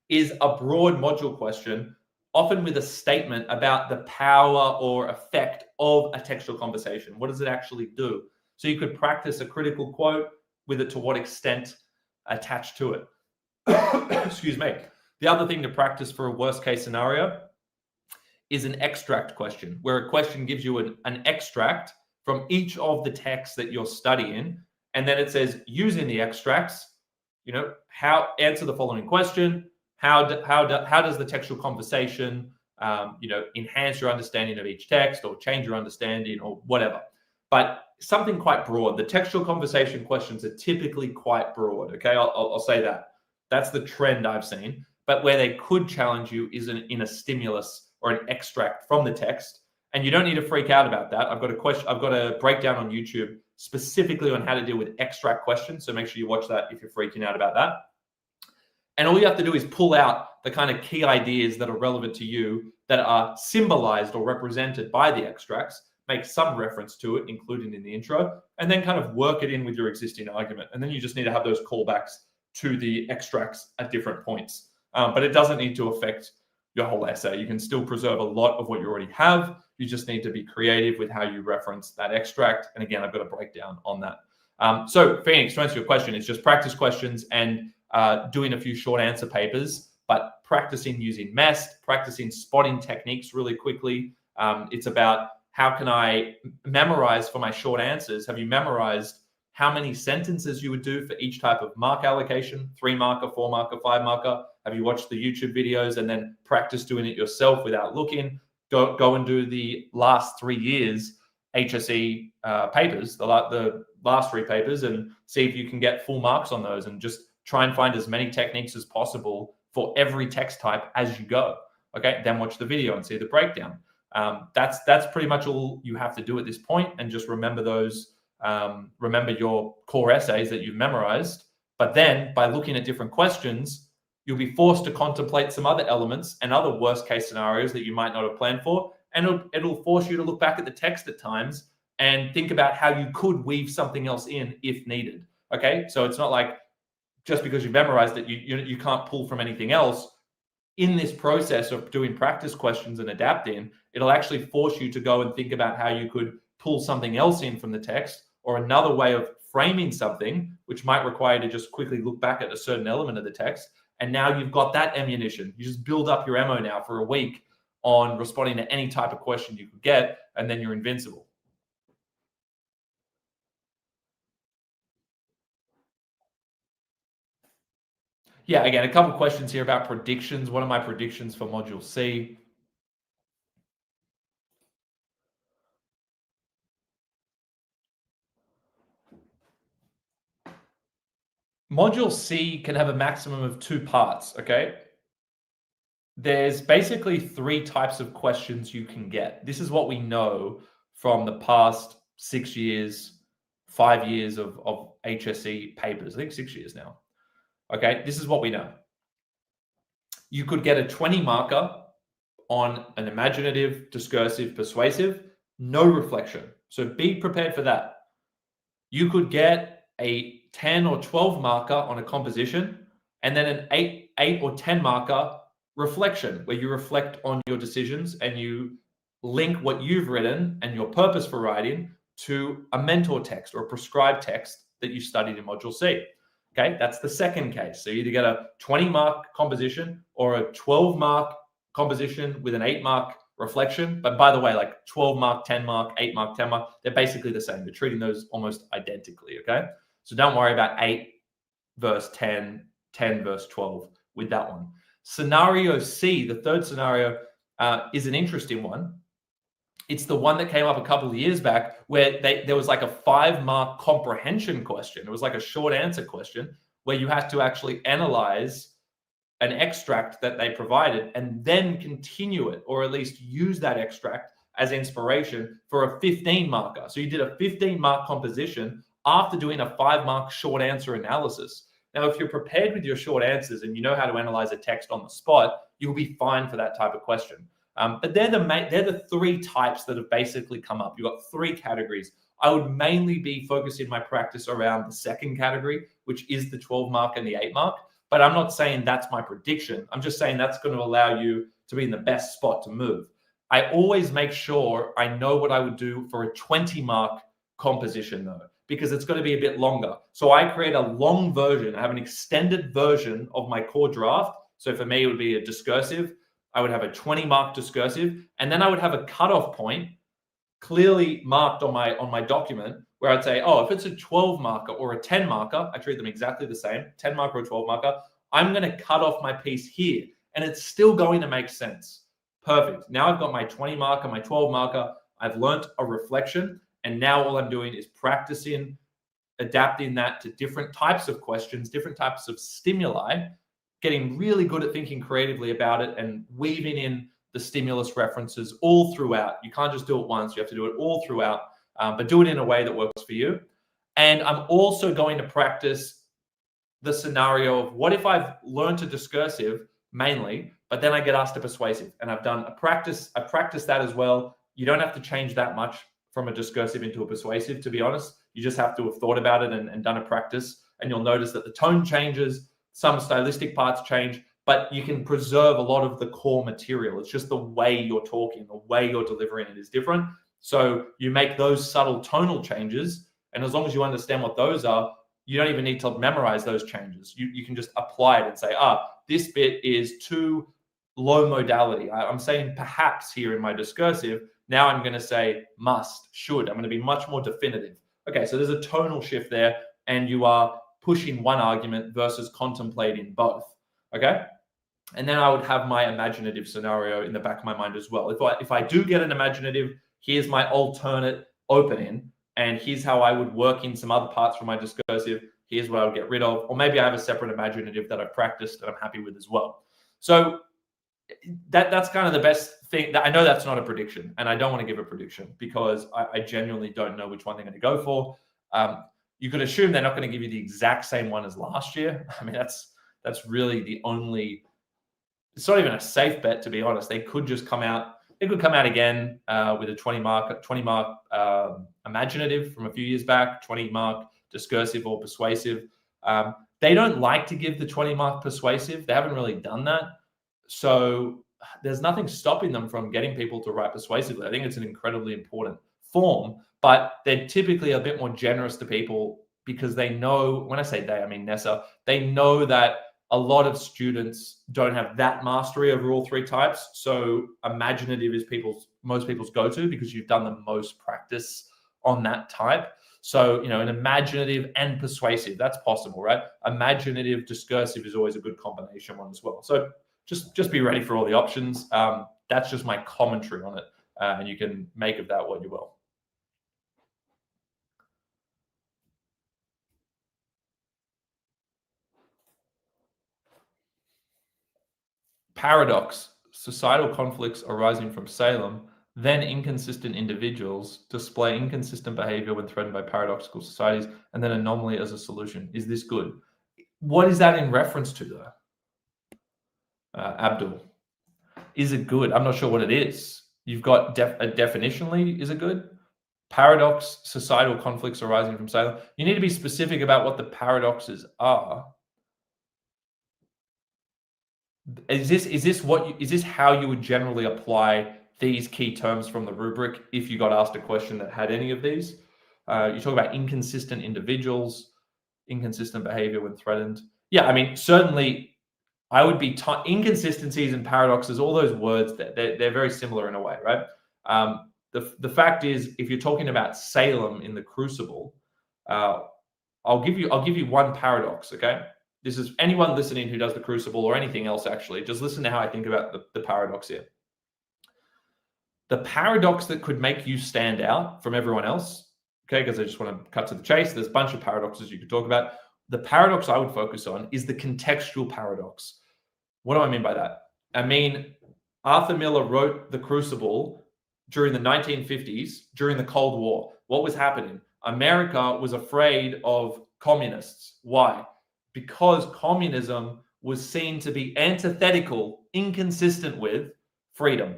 is a broad module question, often with a statement about the power or effect of a textual conversation. What does it actually do? So you could practice a critical quote with it to what extent attached to it. Excuse me. The other thing to practice for a worst case scenario is an extract question, where a question gives you an extract from each of the texts that you're studying, and then it says, using the extracts, you know, how answer the following question. How does the textual conversation, you know, enhance your understanding of each text, or change your understanding, or whatever? But something quite broad. The textual conversation questions are typically quite broad. Okay, I'll say that. That's the trend I've seen. But where they could challenge you is in a stimulus or an extract from the text. And you don't need to freak out about that. I've got a breakdown on YouTube specifically on how to deal with extract questions. So make sure you watch that if you're freaking out about that. And all you have to do is pull out the kind of key ideas that are relevant to you, that are symbolized or represented by the extracts, make some reference to it, including in the intro, and then kind of work it in with your existing argument. And then you just need to have those callbacks to the extracts at different points. But it doesn't need to affect your whole essay. You can still preserve a lot of what you already have. You just need to be creative with how you reference that extract. And again, I've got a breakdown on that. So Phoenix, to answer your question, it's just practice questions and doing a few short answer papers, but practicing using MEST, practicing spotting techniques really quickly. It's about, how can I memorize for my short answers? Have you memorized how many sentences you would do for each type of mark allocation, 3 marker, 4 marker, 5 marker. Have you watched the YouTube videos and then practice doing it yourself without looking? Go and do the last 3 years HSE papers, the last 3 papers, and see if you can get full marks on those, and just try and find as many techniques as possible for every text type as you go. Okay, then watch the video and see the breakdown. That's pretty much all you have to do at this point, and just remember those. Remember your core essays that you've memorized, but then by looking at different questions, you'll be forced to contemplate some other elements and other worst case scenarios that you might not have planned for. And it'll force you to look back at the text at times and think about how you could weave something else in if needed. Okay, so it's not like just because you've memorized it, you can't pull from anything else. In this process of doing practice questions and adapting, it'll actually force you to go and think about how you could pull something else in from the text, or another way of framing something, which might require you to just quickly look back at a certain element of the text. And now you've got that ammunition. You just build up your ammo now for a week on responding to any type of question you could get, and then you're invincible. Yeah, again, a couple of questions here about predictions. What are my predictions for Module C? Module C can have a maximum of 2 parts, okay? There's basically 3 types of questions you can get. This is what we know from the past 6 years, 5 years of HSE papers. I think 6 years now. Okay, this is what we know. You could get a 20 marker on an imaginative, discursive, persuasive, no reflection. So be prepared for that. You could get a 10 or 12 marker on a composition, and then an 8 or 10 marker reflection, where you reflect on your decisions and you link what you've written and your purpose for writing to a mentor text or a prescribed text that you studied in Module C. Okay, that's the second case. So you either get a 20 mark composition or a 12 mark composition with an 8 mark reflection. But by the way, like 12 mark, 10 mark, 8 mark, 10 mark, they're basically the same. They're treating those almost identically. Okay, so don't worry about 8 verse 10, 10 verse 12 with that one. Scenario C, the third scenario, is an interesting one. It's the one that came up a couple of years back, where there was like a 5 mark comprehension question. It was like a short answer question where you had to actually analyze an extract that they provided and then continue it, or at least use that extract as inspiration for a 15 marker. So you did a 15 mark composition after doing a 5 mark short answer analysis. Now, if you're prepared with your short answers and you know how to analyze a text on the spot, you'll be fine for that type of question. But they're the 3 types that have basically come up. You've got 3 categories. I would mainly be focusing my practice around the second category, which is the 12 mark and the 8 mark. But I'm not saying that's my prediction. I'm just saying that's going to allow you to be in the best spot to move. I always make sure I know what I would do for a 20 mark composition though, because it's going to be a bit longer. So I create a long version. I have an extended version of my core draft. So for me, it would be a discursive. I would have a 20 mark discursive, and then I would have a cutoff point clearly marked on my document, where I'd say, oh, if it's a 12 marker or a 10 marker, I treat them exactly the same, 10 marker or 12 marker, I'm going to cut off my piece here, and it's still going to make sense. Perfect. Now I've got my 20 marker, my 12 marker, I've learnt a reflection, and now all I'm doing is practicing, adapting that to different types of questions, different types of stimuli, getting really good at thinking creatively about it and weaving in the stimulus references all throughout. You can't just do it once, you have to do it all throughout, but do it in a way that works for you. And I'm also going to practice the scenario of, what if I've learned a discursive mainly, but then I get asked a persuasive, and I practiced that as well. You don't have to change that much from a discursive into a persuasive, to be honest. You just have to have thought about it and done a practice, and you'll notice that the tone changes, some stylistic parts change, but you can preserve a lot of the core material. It's just the way you're talking, the way you're delivering it is different. So you make those subtle tonal changes, and as long as you understand what those are, you don't even need to memorize those changes. You can just apply it and say, this bit is too low modality. I'm saying perhaps here in my discursive. Now I'm going to say must, should. I'm going to be much more definitive. Okay, so there's a tonal shift there, and you are pushing one argument versus contemplating both. Okay. And then I would have my imaginative scenario in the back of my mind as well. If I do get an imaginative, here's my alternate opening, and here's how I would work in some other parts from my discursive. Here's what I would get rid of, or maybe I have a separate imaginative that I've practiced that I'm happy with as well. So that's kind of the best thing. I know that's not a prediction, and I don't want to give a prediction because I genuinely don't know which one they're going to go for. You could assume they're not going to give you the exact same one as last year. I mean, that's really the only. It's not even a safe bet, to be honest. They could just come out. They could come out again with a 20 mark imaginative from a few years back, 20 mark discursive or persuasive. They don't like to give the 20 mark persuasive. They haven't really done that. So there's nothing stopping them from getting people to write persuasively. I think it's an incredibly important form, but they're typically a bit more generous to people because they know, when I say they, I mean Nessa, they know that a lot of students don't have that mastery over all three types. So imaginative is most people's go-to because you've done the most practice on that type. So, an imaginative and persuasive, that's possible, right? Imaginative discursive is always a good combination one as well. So just be ready for all the options. That's just my commentary on it. And you can make of that what you will. Paradox, societal conflicts arising from Salem, then inconsistent individuals display inconsistent behavior when threatened by paradoxical societies, and then anomaly as a solution. Is this good? What is that in reference to, though? Abdul. Is it good? I'm not sure what it is. You've got definitionally, is it good? Paradox, societal conflicts arising from Salem. You need to be specific about what the paradoxes are. Is this how you would generally apply these key terms from the rubric if you got asked a question that had any of these? You talk about inconsistent individuals, inconsistent behavior when threatened. Yeah, I mean, certainly I would be inconsistencies and paradoxes, all those words, they're very similar in a way, right? The fact is, if you're talking about Salem in the Crucible, I'll give you one paradox, okay? This is anyone listening who does the Crucible or anything else, actually. Just listen to how I think about the paradox here. The paradox that could make you stand out from everyone else, okay, because I just want to cut to the chase. There's a bunch of paradoxes you could talk about. The paradox I would focus on is the contextual paradox. What do I mean by that? I mean, Arthur Miller wrote the Crucible during the 1950s, during the Cold War. What was happening? America was afraid of communists. Why? Because communism was seen to be antithetical, inconsistent with freedom.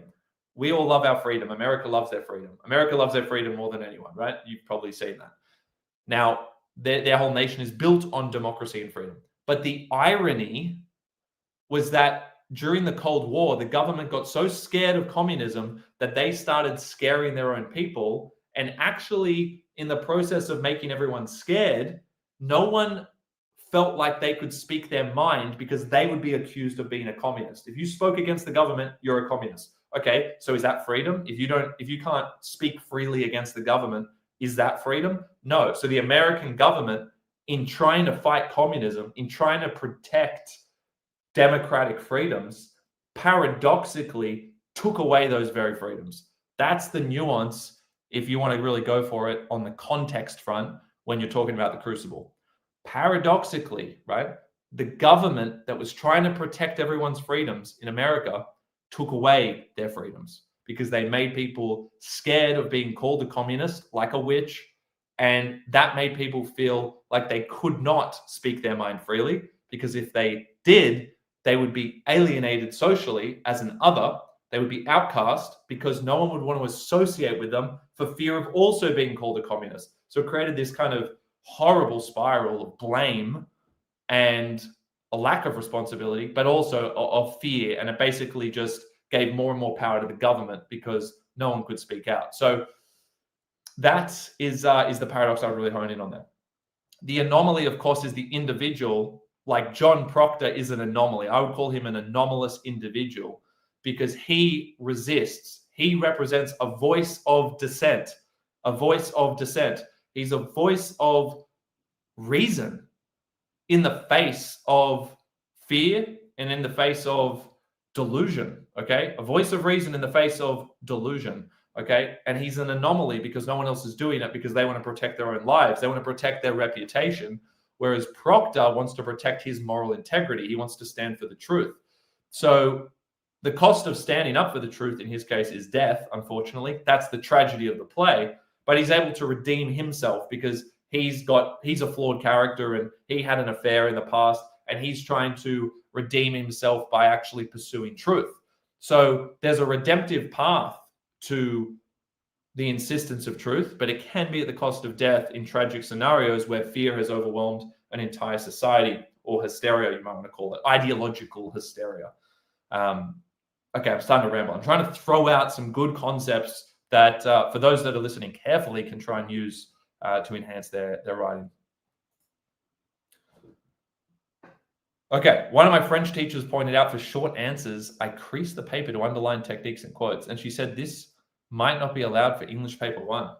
We all love our freedom. America loves their freedom. America loves their freedom more than anyone, right? You've probably seen that. Now, their whole nation is built on democracy and freedom. But the irony was that during the Cold War, the government got so scared of communism that they started scaring their own people. And actually, in the process of making everyone scared, no one felt like they could speak their mind because they would be accused of being a communist. If you spoke against the government, you're a communist. Okay, so is that freedom? If you can't speak freely against the government, is that freedom? No. So the American government, in trying to fight communism, in trying to protect democratic freedoms, paradoxically took away those very freedoms. That's the nuance, if you want to really go for it on the context front when you're talking about the Crucible. Paradoxically, right, the government that was trying to protect everyone's freedoms in America took away their freedoms because they made people scared of being called a communist, like a witch, and that made people feel like they could not speak their mind freely because if they did, they would be alienated socially as an other. They would be outcast because no one would want to associate with them for fear of also being called a communist. So it created this kind of horrible spiral of blame and a lack of responsibility, but also of fear. And it basically just gave more and more power to the government because no one could speak out. So that is the paradox I would really hone in on there. The anomaly, of course, is the individual. Like John Proctor is an anomaly. I would call him an anomalous individual because he resists. He represents a voice of dissent, a voice of dissent. He's a voice of reason in the face of fear and in the face of delusion, okay? A voice of reason in the face of delusion, okay? And he's an anomaly because no one else is doing it because they want to protect their own lives. They want to protect their reputation, whereas Proctor wants to protect his moral integrity. He wants to stand for the truth. So the cost of standing up for the truth in his case is death, unfortunately. That's the tragedy of the play. But he's able to redeem himself because he's a flawed character and he had an affair in the past and he's trying to redeem himself by actually pursuing truth. So there's a redemptive path to the insistence of truth, but it can be at the cost of death in tragic scenarios where fear has overwhelmed an entire society, or hysteria, you might want to call it, ideological hysteria. Okay, I'm starting to ramble. I'm trying to throw out some good concepts that, for those that are listening carefully, can try and use to enhance their writing. Okay, one of my French teachers pointed out for short answers, I crease the paper to underline techniques and quotes. And she said this might not be allowed for English paper 1.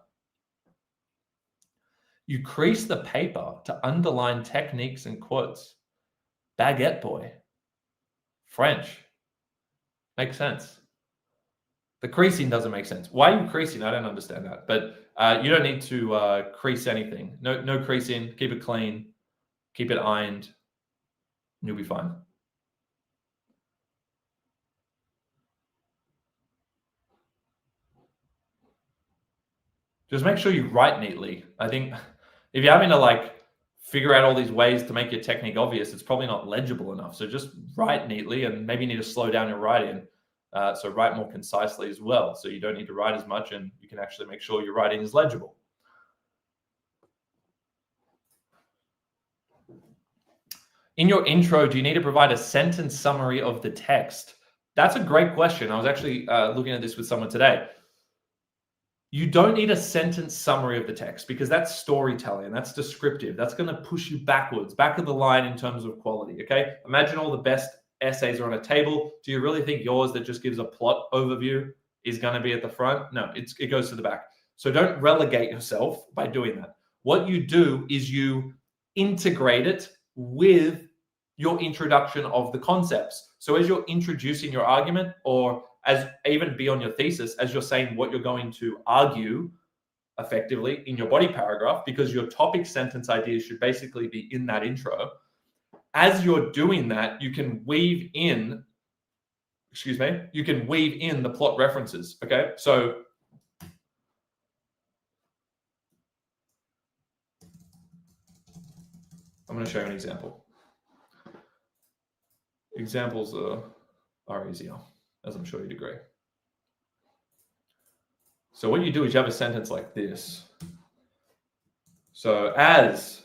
You crease the paper to underline techniques and quotes. Baguette boy. French. Makes sense. The creasing doesn't make sense. Why are you creasing? I don't understand that. But you don't need to crease anything. No creasing. Keep it clean. Keep it ironed. You'll be fine. Just make sure you write neatly. I think if you're having to figure out all these ways to make your technique obvious, it's probably not legible enough. So just write neatly, and maybe you need to slow down your writing. So write more concisely as well. So you don't need to write as much and you can actually make sure your writing is legible. In your intro, do you need to provide a sentence summary of the text? That's a great question. I was actually looking at this with someone today. You don't need a sentence summary of the text because that's storytelling. That's descriptive. That's going to push you backwards, back of the line in terms of quality, okay? Imagine all the best essays are on a table. Do you really think yours that just gives a plot overview is going to be at the front? No, it goes to the back. So don't relegate yourself by doing that. What you do is you integrate it with your introduction of the concepts. So as you're introducing your argument, or as even beyond your thesis, as you're saying what you're going to argue effectively in your body paragraph, because your topic sentence ideas should basically be in that intro. As you're doing that, you can weave in, the plot references, okay? So I'm going to show you an example. Examples are easier, as I'm sure you'd agree. So what you do is you have a sentence like this. So as,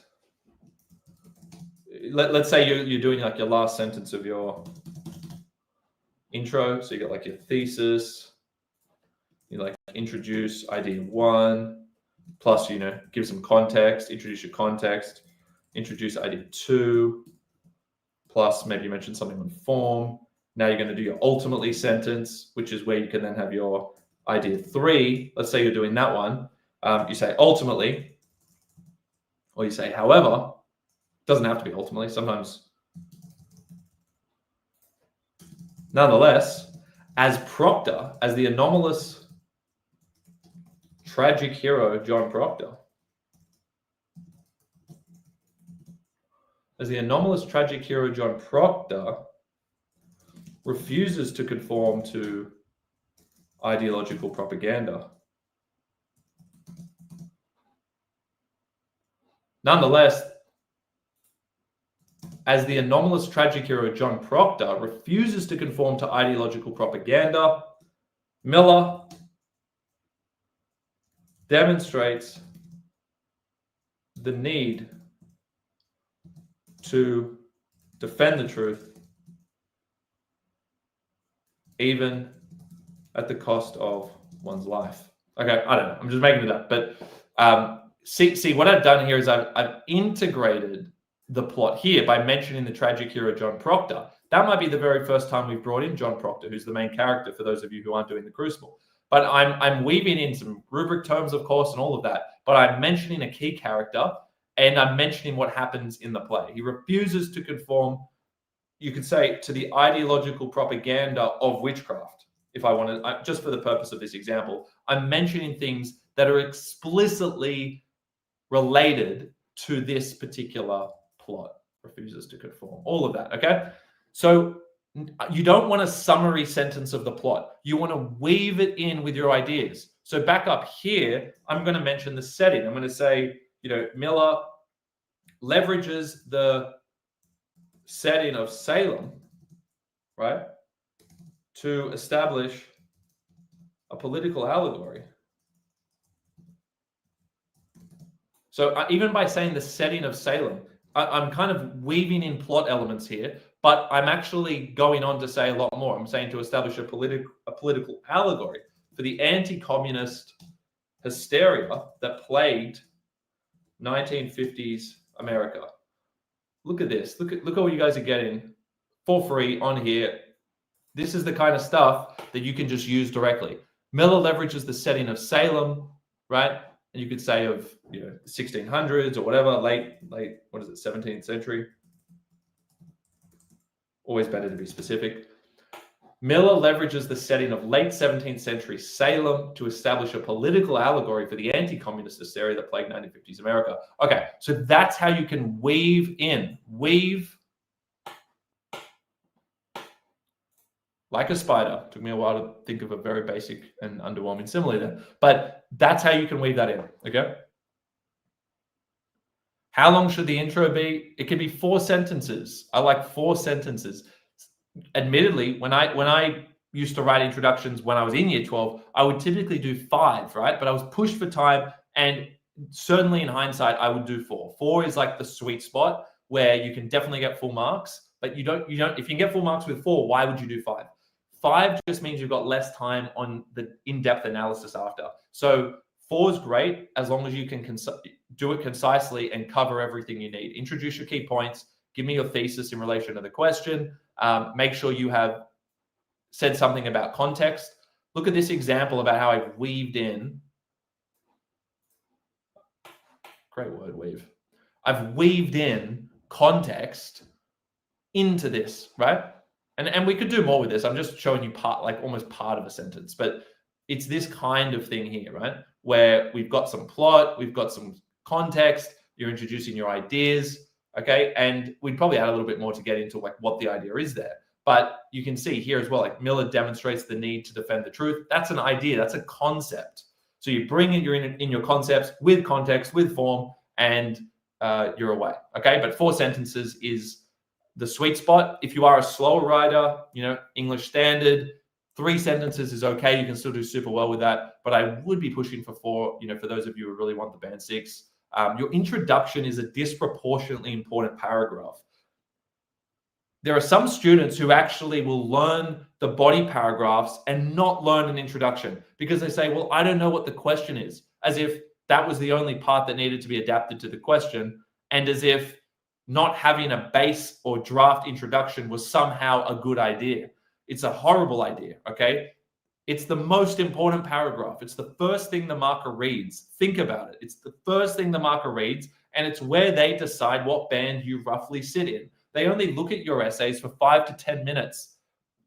let's say you're doing your last sentence of your intro. So you got your thesis, you introduce idea 1, plus, give some context, introduce your context, introduce idea 2, plus maybe you mentioned something on form. Now you're going to do your ultimately sentence, which is where you can then have your idea 3. Let's say you're doing that one. You say ultimately, or you say however. It doesn't have to be ultimately. Sometimes. Nonetheless, as Proctor, as the anomalous tragic hero John Proctor, refuses to conform to ideological propaganda. Nonetheless, as the anomalous tragic hero John Proctor refuses to conform to ideological propaganda, Miller demonstrates the need to defend the truth, even at the cost of one's life. Okay, I don't know. I'm just making it up. But see, what I've done here is I've integrated the plot here by mentioning the tragic hero John Proctor. That might be the very first time we've brought in John Proctor, who's the main character for those of you who aren't doing the Crucible. But I'm weaving in some rubric terms, of course, and all of that. But I'm mentioning a key character, and I'm mentioning what happens in the play. He refuses to conform, you could say, to the ideological propaganda of witchcraft. If I want to, just for the purpose of this example, I'm mentioning things that are explicitly related to this particular plot. Refuses to conform, all of that, okay? So you don't want a summary sentence of the plot. You want to weave it in with your ideas. So back up here, I'm going to mention the setting. I'm going to say, Miller leverages the setting of Salem, right, to establish a political allegory. So even by saying the setting of Salem, I'm kind of weaving in plot elements here, but I'm actually going on to say a lot more. I'm saying to establish a political allegory for the anti-communist hysteria that plagued 1950s America. Look at this. Look at what you guys are getting for free on here. This is the kind of stuff that you can just use directly. Miller leverages the setting of Salem, right? And you could say of 1600s or whatever, late, what is it, 17th century? Always better to be specific. Miller leverages the setting of late 17th century Salem to establish a political allegory for the anti-communist hysteria that plagued 1950s America. Okay, so that's how you can weave like a spider. Took me a while to think of a very basic and underwhelming simile there, but that's how you can weave that in, okay? How long should the intro be? It can be 4 sentences. I like 4 sentences. Admittedly, when I used to write introductions when I was in year 12, I would typically do 5, right? But I was pushed for time, and certainly in hindsight, I would do 4. 4 is like the sweet spot where you can definitely get full marks, but you don't, if you can get full marks with 4, why would you do 5? 5 just means you've got less time on the in-depth analysis after. So 4 is great as long as you can do it concisely and cover everything you need. Introduce your key points, give me your thesis in relation to the question, make sure you have said something about context. Look at this example about how I've weaved in. Great word, weave. I've weaved in context into this, right? And we could do more with this. I'm just showing you almost part of a sentence, but it's this kind of thing here, right? Where we've got some plot, we've got some context, you're introducing your ideas, okay? And we'd probably add a little bit more to get into what the idea is there. But you can see here as well, Miller demonstrates the need to defend the truth. That's an idea, that's a concept. So you bring in your concepts with context, with form, and you're away, okay? But 4 sentences is the sweet spot. If you are a slower writer, English standard, 3 sentences is okay. You can still do super well with that, but I would be pushing for 4, for those of you who really want the band 6. Your introduction is a disproportionately important paragraph. There are some students who actually will learn the body paragraphs and not learn an introduction because they say, well, I don't know what the question is, as if that was the only part that needed to be adapted to the question, and as if not having a base or draft introduction was somehow a good idea. It's a horrible idea, okay? It's the most important paragraph. It's the first thing the marker reads. Think about it. It's the first thing the marker reads, and it's where they decide what band you roughly sit in. They only look at your essays for 5 to 10 minutes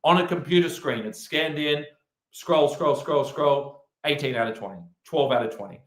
on a computer screen. It's scanned in, scroll, 18 out of 20, 12 out of 20.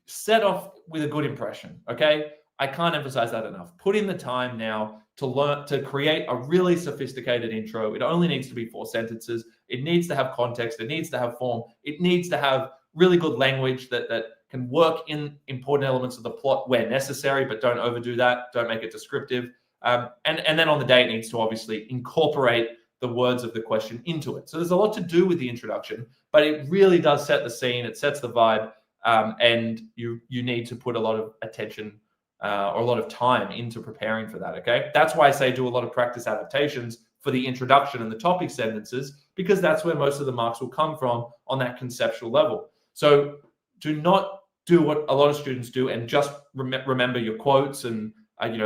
Set off with a good impression, okay? I can't emphasize that enough. Put in the time now to learn to create a really sophisticated intro. It only needs to be 4 sentences. It needs to have context. It needs to have form. It needs to have really good language that can work in important elements of the plot where necessary, but don't overdo that. Don't make it descriptive. And then on the day, it needs to obviously incorporate the words of the question into it. So there's a lot to do with the introduction, but it really does set the scene. It sets the vibe, and you need to put a lot of attention or a lot of time into preparing for that, okay? That's why I say do a lot of practice adaptations for the introduction and the topic sentences, because that's where most of the marks will come from on that conceptual level. So do not do what a lot of students do and just remember your quotes and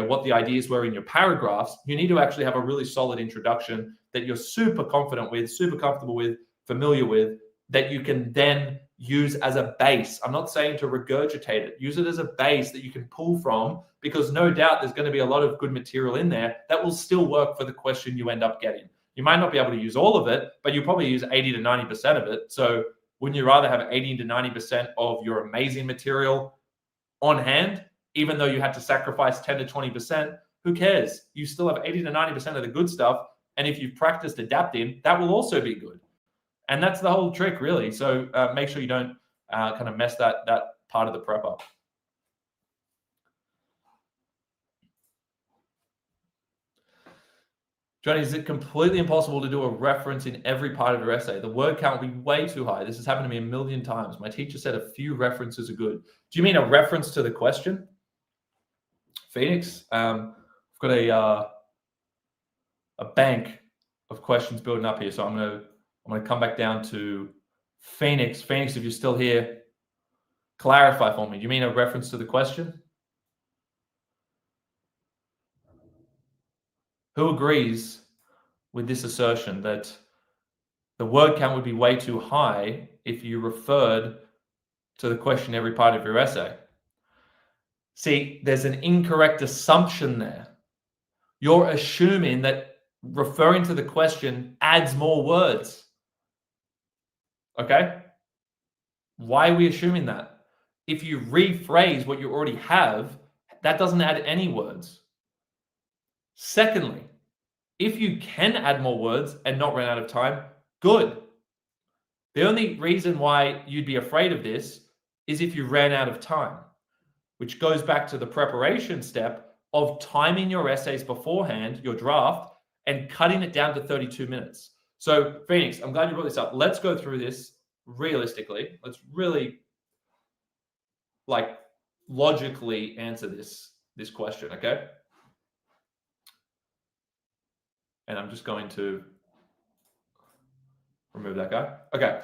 what the ideas were in your paragraphs. You need to actually have a really solid introduction that you're super confident with, super comfortable with, familiar with, that you can then use as a base. I'm not saying to regurgitate it. Use it as a base that you can pull from, because no doubt there's going to be a lot of good material in there that will still work for the question you end up getting. You might not be able to use all of it, but you probably use 80 to 90% of it. So wouldn't you rather have 80 to 90% of your amazing material on hand, even though you had to sacrifice 10 to 20%? Who cares? You still have 80 to 90% of the good stuff. And if you've practiced adapting, that will also be good. And that's the whole trick, really. So make sure you don't kind of mess that part of the prep up. Jonny, is it completely impossible to do a reference in every part of your essay? The word count will be way too high. This has happened to me a million times. My teacher said a few references are good. Do you mean a reference to the question? Phoenix, I've got a bank of questions building up here. So I'm gonna come back down to Phoenix. Phoenix, if you're still here, clarify for me. Do you mean a reference to the question? Who agrees with this assertion that the word count would be way too high if you referred to the question every part of your essay? See, there's an incorrect assumption there. You're assuming that referring to the question adds more words. Okay? Why are we assuming that? If you rephrase what you already have, that doesn't add any words. Secondly, if you can add more words and not run out of time, good. The only reason why you'd be afraid of this is if you ran out of time, which goes back to the preparation step of timing your essays beforehand, your draft, and cutting it down to 32 minutes. So Phoenix, I'm glad you brought this up. Let's go through this realistically. Let's really logically answer this question, okay? And I'm just going to remove that guy. Okay.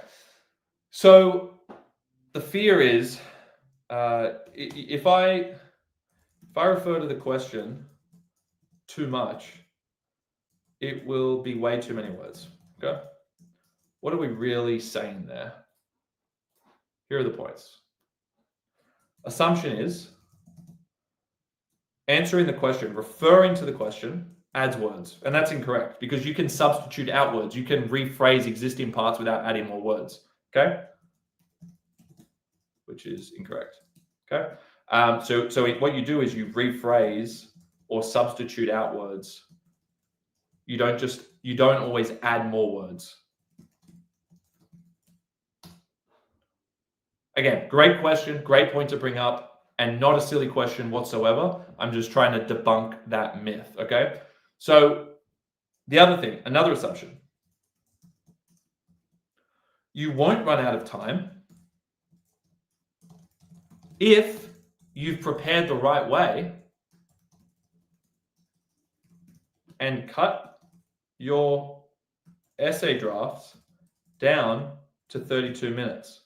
So the fear is if I refer to the question too much, it will be way too many words. Okay. What are we really saying there? Here are the points. Assumption is answering the question, referring to the question, adds words. And that's incorrect, because you can substitute out words. You can rephrase existing parts without adding more words. Okay? Which is incorrect. Okay? So what you do is you rephrase or substitute out words. You don't always add more words. Again, great question, great point to bring up, and not a silly question whatsoever. I'm just trying to debunk that myth, okay? So the other thing, another assumption. You won't run out of time if you've prepared the right way and cut your essay drafts down to 32 minutes.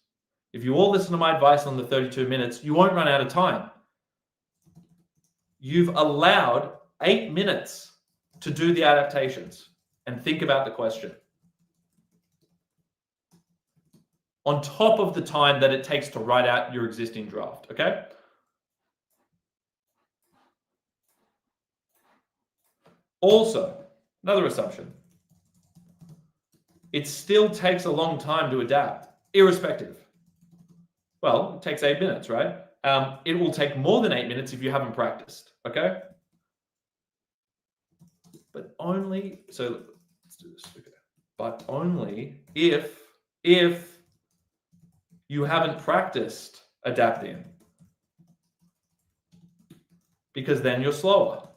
If you all listen to my advice on the 32 minutes, you won't run out of time. You've allowed 8 minutes to do the adaptations and think about the question, on top of the time that it takes to write out your existing draft, okay? Also, another assumption. It still takes a long time to adapt, irrespective. Well, it takes 8 minutes, right? It will take more than 8 minutes if you haven't practiced, okay? But only, so let's do this, okay. But only if you haven't practiced adapting, because then you're slower.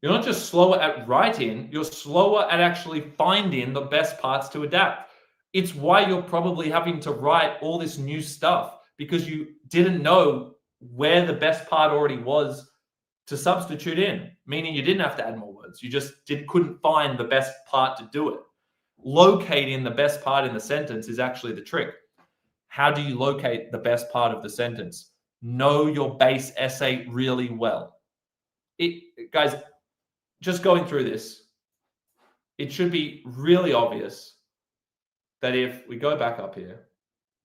You're not just slower at writing, you're slower at actually finding the best parts to adapt. It's why you're probably having to write all this new stuff, because you didn't know where the best part already was to substitute in, meaning you didn't have to add more words. You just couldn't find the best part to do it. Locating the best part in the sentence is actually the trick. How do you locate the best part of the sentence? Know your base essay really well. Guys, just going through this, it should be really obvious that if we go back up here,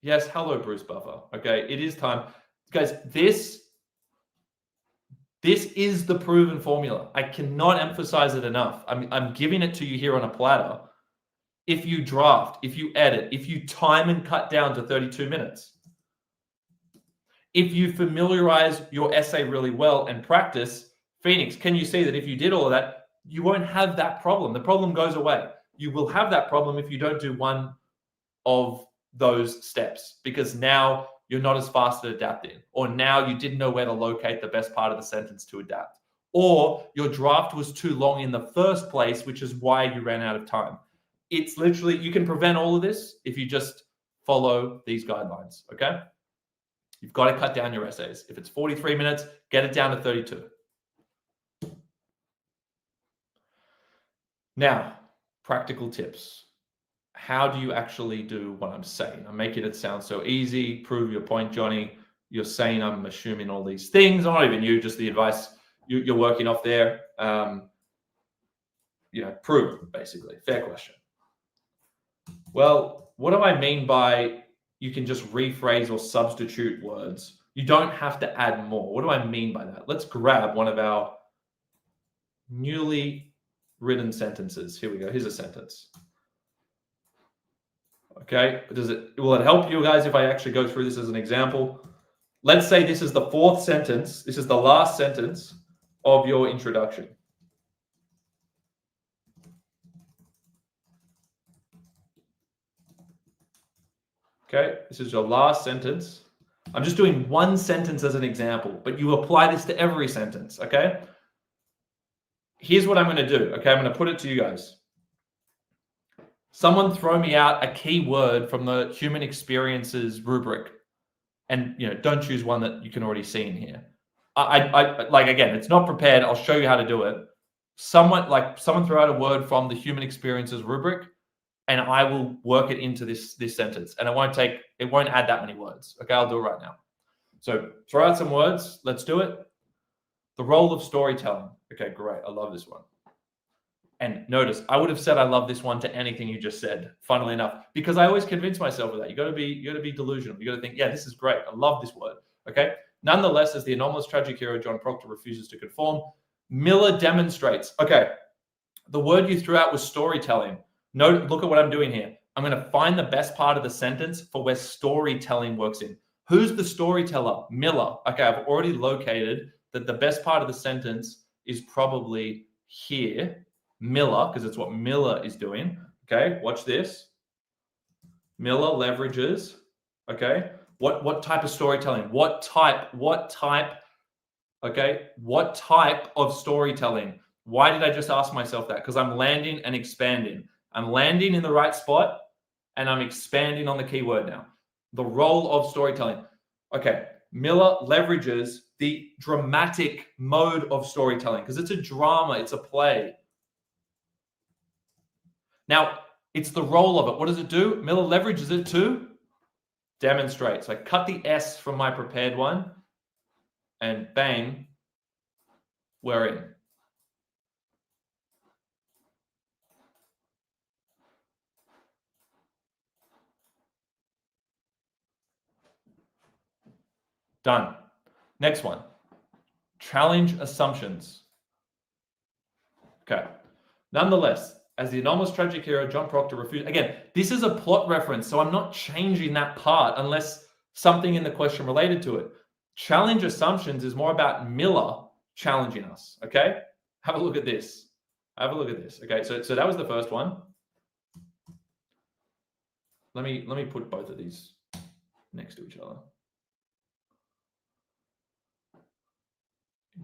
yes, hello, Bruce Buffer. Okay, it is time. Guys, this is the proven formula. I cannot emphasize it enough. I'm giving it to you here on a platter. If you draft, if you edit, if you time and cut down to 32 minutes, if you familiarize your essay really well and practice, Phoenix, can you see that if you did all of that, you won't have that problem? The problem goes away. You will have that problem if you don't do one of those steps, because now you're not as fast at adapting, or now you didn't know where to locate the best part of the sentence to adapt, or your draft was too long in the first place, which is why you ran out of time. It's literally, you can prevent all of this if you just follow these guidelines, okay? You've got to cut down your essays. If it's 43 minutes, get it down to 32. Now, practical tips. How do you actually do what I'm saying? I'm making it sound so easy. Prove your point, Johnny. You're saying I'm assuming all these things. Not even you, just the advice you're working off there. Prove, basically. Fair question. Well, what do I mean by you can just rephrase or substitute words? You don't have to add more. What do I mean by that? Let's grab one of our newly written sentences. Here we go. Here's a sentence. Okay. Will it help you guys if I actually go through this as an example? Let's say this is the fourth sentence. This is the last sentence of your introduction. Okay, this is your last sentence. I'm just doing one sentence as an example, but you apply this to every sentence, okay? Here's what I'm going to do, okay? I'm going to put it to you guys. Someone throw me out a key word from the human experiences rubric, and don't choose one that you can already see in here. Again, it's not prepared. I'll show you how to do it. Someone throw out a word from the human experiences rubric, and I will work it into this sentence, and it won't add that many words. Okay, I'll do it right now. So throw out some words. Let's do it. The role of storytelling. Okay, great. I love this one. And notice, I would have said I love this one to anything you just said, funnily enough, because I always convince myself of that. You got to be delusional. You got to think, yeah, this is great. I love this word. Okay. Nonetheless, as the anomalous tragic hero John Proctor refuses to conform, Miller demonstrates. Okay, the word you threw out was storytelling. Look at what I'm doing here. I'm going to find the best part of the sentence for where storytelling works in. Who's the storyteller? Miller. Okay, I've already located that the best part of the sentence is probably here. Miller, because it's what Miller is doing. Okay, watch this. Miller leverages. Okay, what type of storytelling? What type? Okay, what type of storytelling? Why did I just ask myself that? Because I'm landing and expanding. I'm landing in the right spot and I'm expanding on the keyword now. The role of storytelling. Okay, Miller leverages the dramatic mode of storytelling because it's a drama, it's a play. Now, it's the role of it. What does it do? Miller leverages it to demonstrate. So I cut the S from my prepared one and bang, we're in. Done. Next one. Challenge assumptions. Okay. Nonetheless, as the anomalous tragic hero, John Proctor refused. Again, this is a plot reference, so I'm not changing that part unless something in the question related to it. Challenge assumptions is more about Miller challenging us. Okay. Have a look at this. Okay. So that was the first one. Let me put both of these next to each other.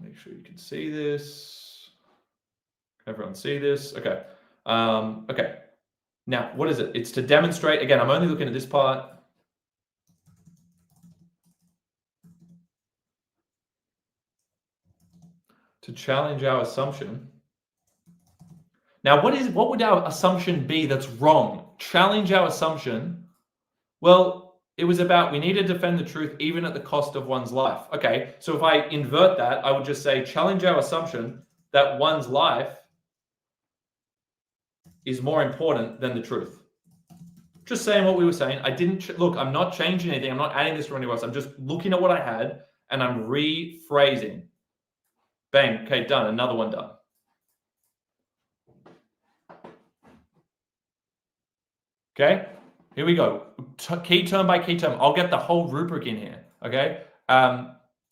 Make sure you can see this. Everyone see this? Okay. Okay. Now, what is it? It's to demonstrate. Again, I'm only looking at this part. To challenge our assumption. Now, what would our assumption be that's wrong? Challenge our assumption. Well, it was about we need to defend the truth even at the cost of one's life. Okay, so if I invert that, I would just say challenge our assumption that one's life is more important than the truth. Just saying what we were saying. I didn't look, I'm not changing anything. I'm not adding this to anywhere else. I'm just looking at what I had and I'm rephrasing. Bang. Okay, done. Another one done. Okay, here we go. Key term by key term. I'll get the whole rubric in here. Okay,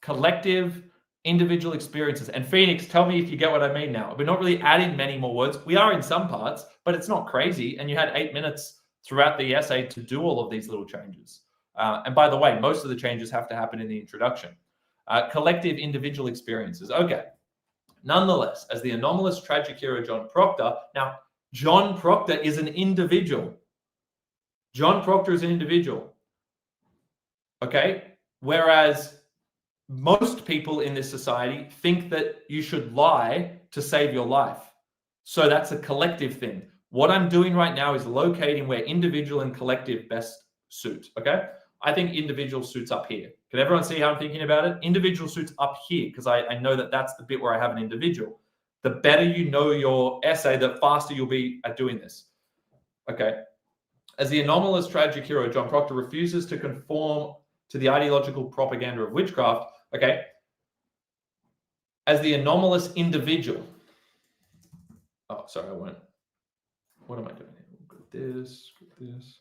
collective, individual experiences. And Phoenix, tell me if you get what I mean now. We're not really adding many more words. We are in some parts, but it's not crazy. And you had 8 minutes throughout the essay to do all of these little changes. And by the way, most of the changes have to happen in the introduction. Collective, individual experiences. Okay. Nonetheless, as the anomalous tragic hero John Proctor, now John Proctor is an individual. John Proctor is an individual. Okay? Whereas most people in this society think that you should lie to save your life. So that's a collective thing. What I'm doing right now is locating where individual and collective best suit. Okay? I think individual suits up here. Can everyone see how I'm thinking about it? Individual suits up here because I know that that's the bit where I have an individual. The better you know your essay, the faster you'll be at doing this. Okay? As the anomalous tragic hero, John Proctor refuses to conform to the ideological propaganda of witchcraft. Okay. As the anomalous individual. Oh, sorry, I won't. What am I doing here? Got this, got this.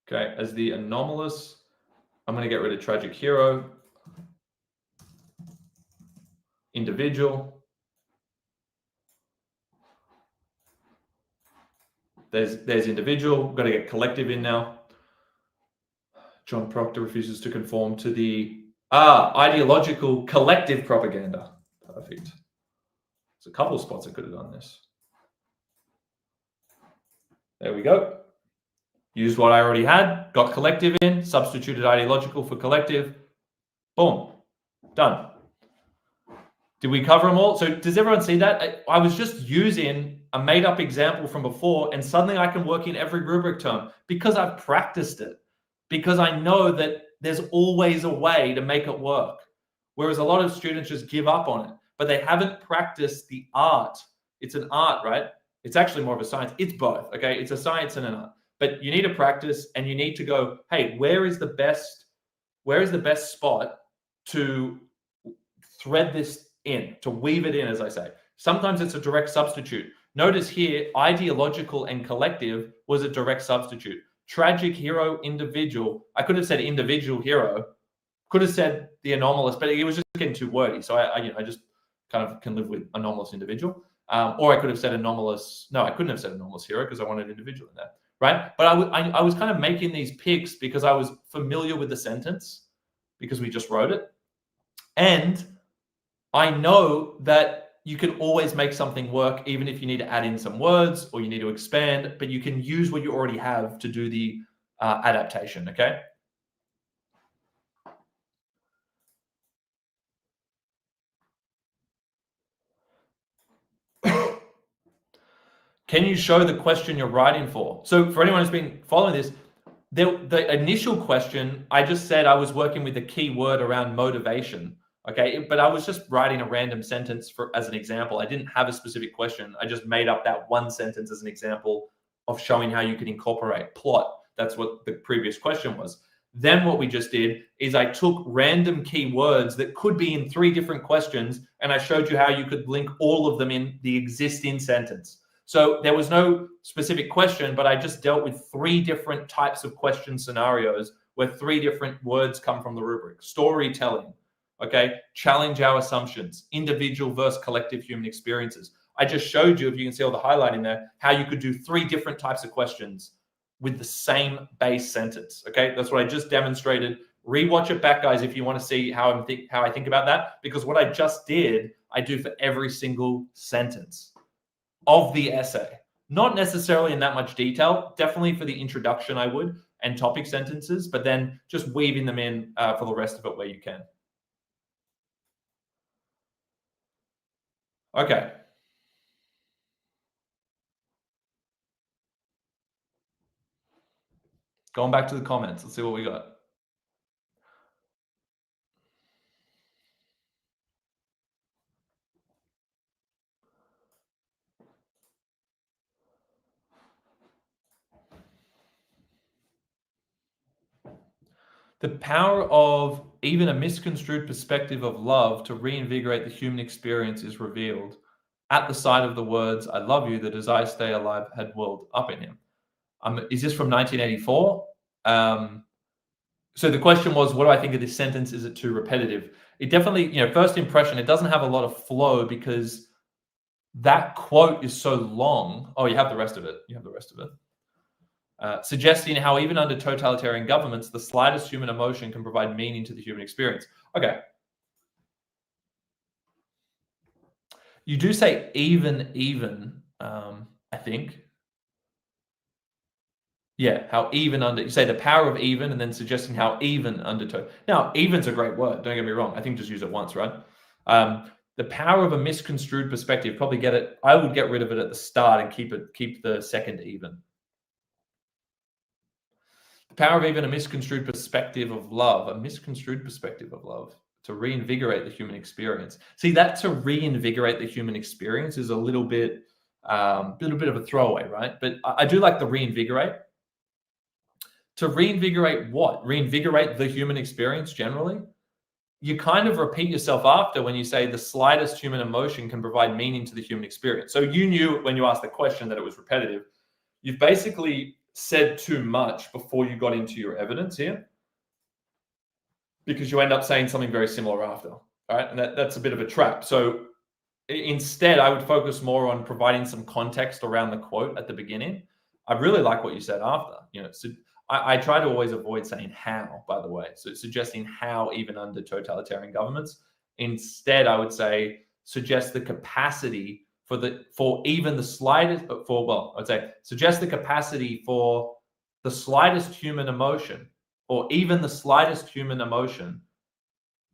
Okay. As the anomalous, I'm going to get rid of tragic hero. Individual. There's individual. We've got to get collective in now. John Proctor refuses to conform to the ideological collective propaganda. Perfect. There's a couple of spots I could have done this. There we go. Used what I already had, got collective in, substituted ideological for collective. Boom. Done. Did we cover them all? So does everyone see that? I was just using a made-up example from before, and suddenly I can work in every rubric term because I've practiced it, because I know that there's always a way to make it work. Whereas a lot of students just give up on it, but they haven't practiced the art. It's an art, right? It's actually more of a science. It's both, okay? It's a science and an art. But you need to practice and you need to go, hey, where is the best spot to thread this in, to weave it in, as I say. Sometimes it's a direct substitute. Notice here, ideological and collective was a direct substitute. Tragic hero, individual. I could have said individual hero, could have said the anomalous, but it was just getting too wordy. So I just kind of can live with anomalous individual. Or I could have said anomalous. No, I couldn't have said anomalous hero because I wanted individual in there, right? But I was kind of making these picks because I was familiar with the sentence because we just wrote it. And I know that you can always make something work, even if you need to add in some words or you need to expand, but you can use what you already have to do the adaptation, okay? Can you show the question you're writing for? So for anyone who's been following this, the initial question, I just said I was working with a key word around motivation, okay? But I was just writing a random sentence as an example. I didn't have a specific question. I just made up that one sentence as an example of showing how you can incorporate plot. That's what the previous question was. Then what we just did is I took random keywords that could be in 3 different questions, and I showed you how you could link all of them in the existing sentence. So there was no specific question, but I just dealt with 3 different types of question scenarios where 3 different words come from the rubric. Storytelling, okay? Challenge our assumptions, individual versus collective human experiences. I just showed you, if you can see all the highlighting there, how you could do 3 different types of questions with the same base sentence, okay? That's what I just demonstrated. Rewatch it back, guys, if you want to see how I think about that, because what I just did, I do for every single sentence of the essay. Not necessarily in that much detail, definitely for the introduction I would, and topic sentences, but then just weaving them in for the rest of it where you can. Okay. Going back to the comments, let's see what we got. The power of even a misconstrued perspective of love to reinvigorate the human experience is revealed. At the sight of the words, I love you, the desire to stay alive had welled up in him. Is this from 1984? So the question was, what do I think of this sentence? Is it too repetitive? It definitely, first impression, it doesn't have a lot of flow because that quote is so long. Oh, you have the rest of it. You have the rest of it. Suggesting how even under totalitarian governments, the slightest human emotion can provide meaning to the human experience. Okay. You do say even, I think. Yeah, how even under, you say the power of even and then suggesting how even under. Now, even's a great word, don't get me wrong. I think just use it once, right? The power of a misconstrued perspective, probably get it. I would get rid of it at the start and keep the second even. The power of even a misconstrued perspective of love, to reinvigorate the human experience. See, that to reinvigorate the human experience is a little bit of a throwaway, right? But I do like the reinvigorate. To reinvigorate what? Reinvigorate the human experience generally? You kind of repeat yourself after when you say the slightest human emotion can provide meaning to the human experience. So you knew when you asked the question that it was repetitive. You've basically said too much before you got into your evidence here, because you end up saying something very similar after, right? And that's a bit of a trap. So instead, I would focus more on providing some context around the quote at the beginning. I really like what you said after. So I try to always avoid saying how, by the way. So suggesting how even under totalitarian governments. Instead, I would say suggest the capacity for even the slightest, I'd say suggest the capacity for the slightest human emotion, or even the slightest human emotion,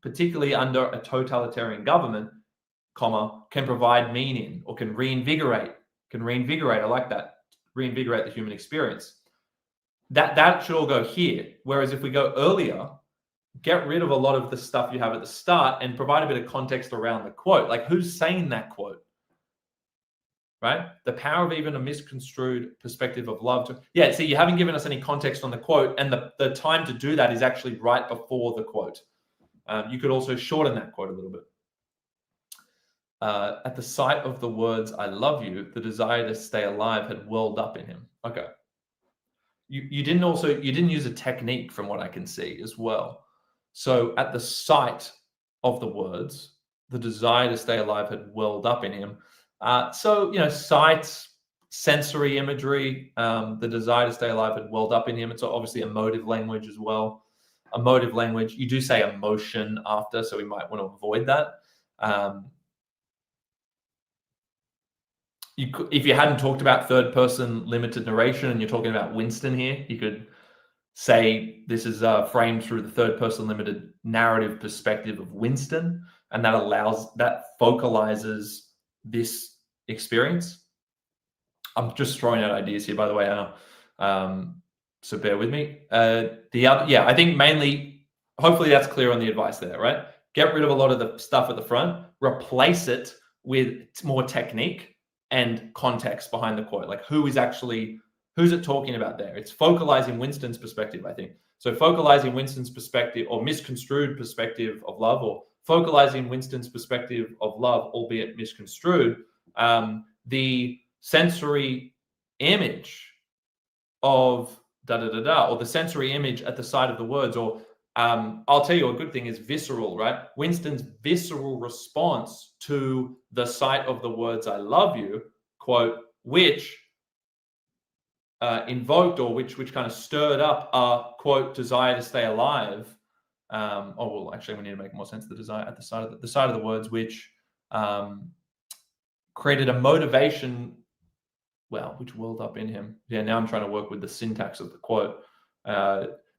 particularly under a totalitarian government, can provide meaning or can reinvigorate. I like that. Reinvigorate the human experience. That should all go here. Whereas if we go earlier, get rid of a lot of the stuff you have at the start and provide a bit of context around the quote. Like, who's saying that quote? Right? The power of even a misconstrued perspective of love. See, you haven't given us any context on the quote, and the time to do that is actually right before the quote. You could also shorten that quote a little bit. At the sight of the words, I love you, the desire to stay alive had welled up in him. Okay. You didn't use a technique from what I can see as well. So at the sight of the words, the desire to stay alive had welled up in him. Sight, sensory imagery, the desire to stay alive had welled up in him. It's obviously emotive language as well. Emotive language. You do say emotion after, so we might want to avoid that. If you hadn't talked about third person limited narration and you're talking about Winston here, you could say this is framed through the third person limited narrative perspective of Winston, and that focalizes this experience. I'm just throwing out ideas here, by the way, Anna. So bear with me. I think mainly, hopefully that's clear on the advice there, right? Get rid of a lot of the stuff at the front, replace it with more technique and context behind the quote. Like, who's it talking about there? It's focalizing Winston's perspective, I think. So focalizing Winston's perspective or misconstrued perspective of love, or focalizing Winston's perspective of love, albeit misconstrued, the sensory image of or the sensory image at the side of the words, or I'll tell you a good thing is visceral, right? Winston's visceral response to the sight of the words, I love you, quote, which invoked, or which kind of stirred up a, quote, desire to stay alive. Actually, we need to make more sense of the desire at the side of the words, which created a motivation, which welled up in him. Yeah, now I'm trying to work with the syntax of the quote.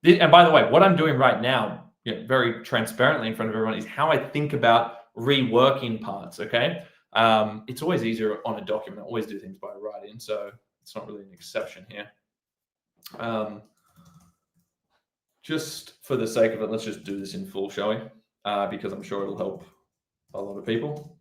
And by the way, what I'm doing right now, very transparently in front of everyone, is how I think about reworking parts, okay? It's always easier on a document. I always do things by writing, so it's not really an exception here. Just for the sake of it, let's just do this in full, shall we? Because I'm sure it'll help a lot of people.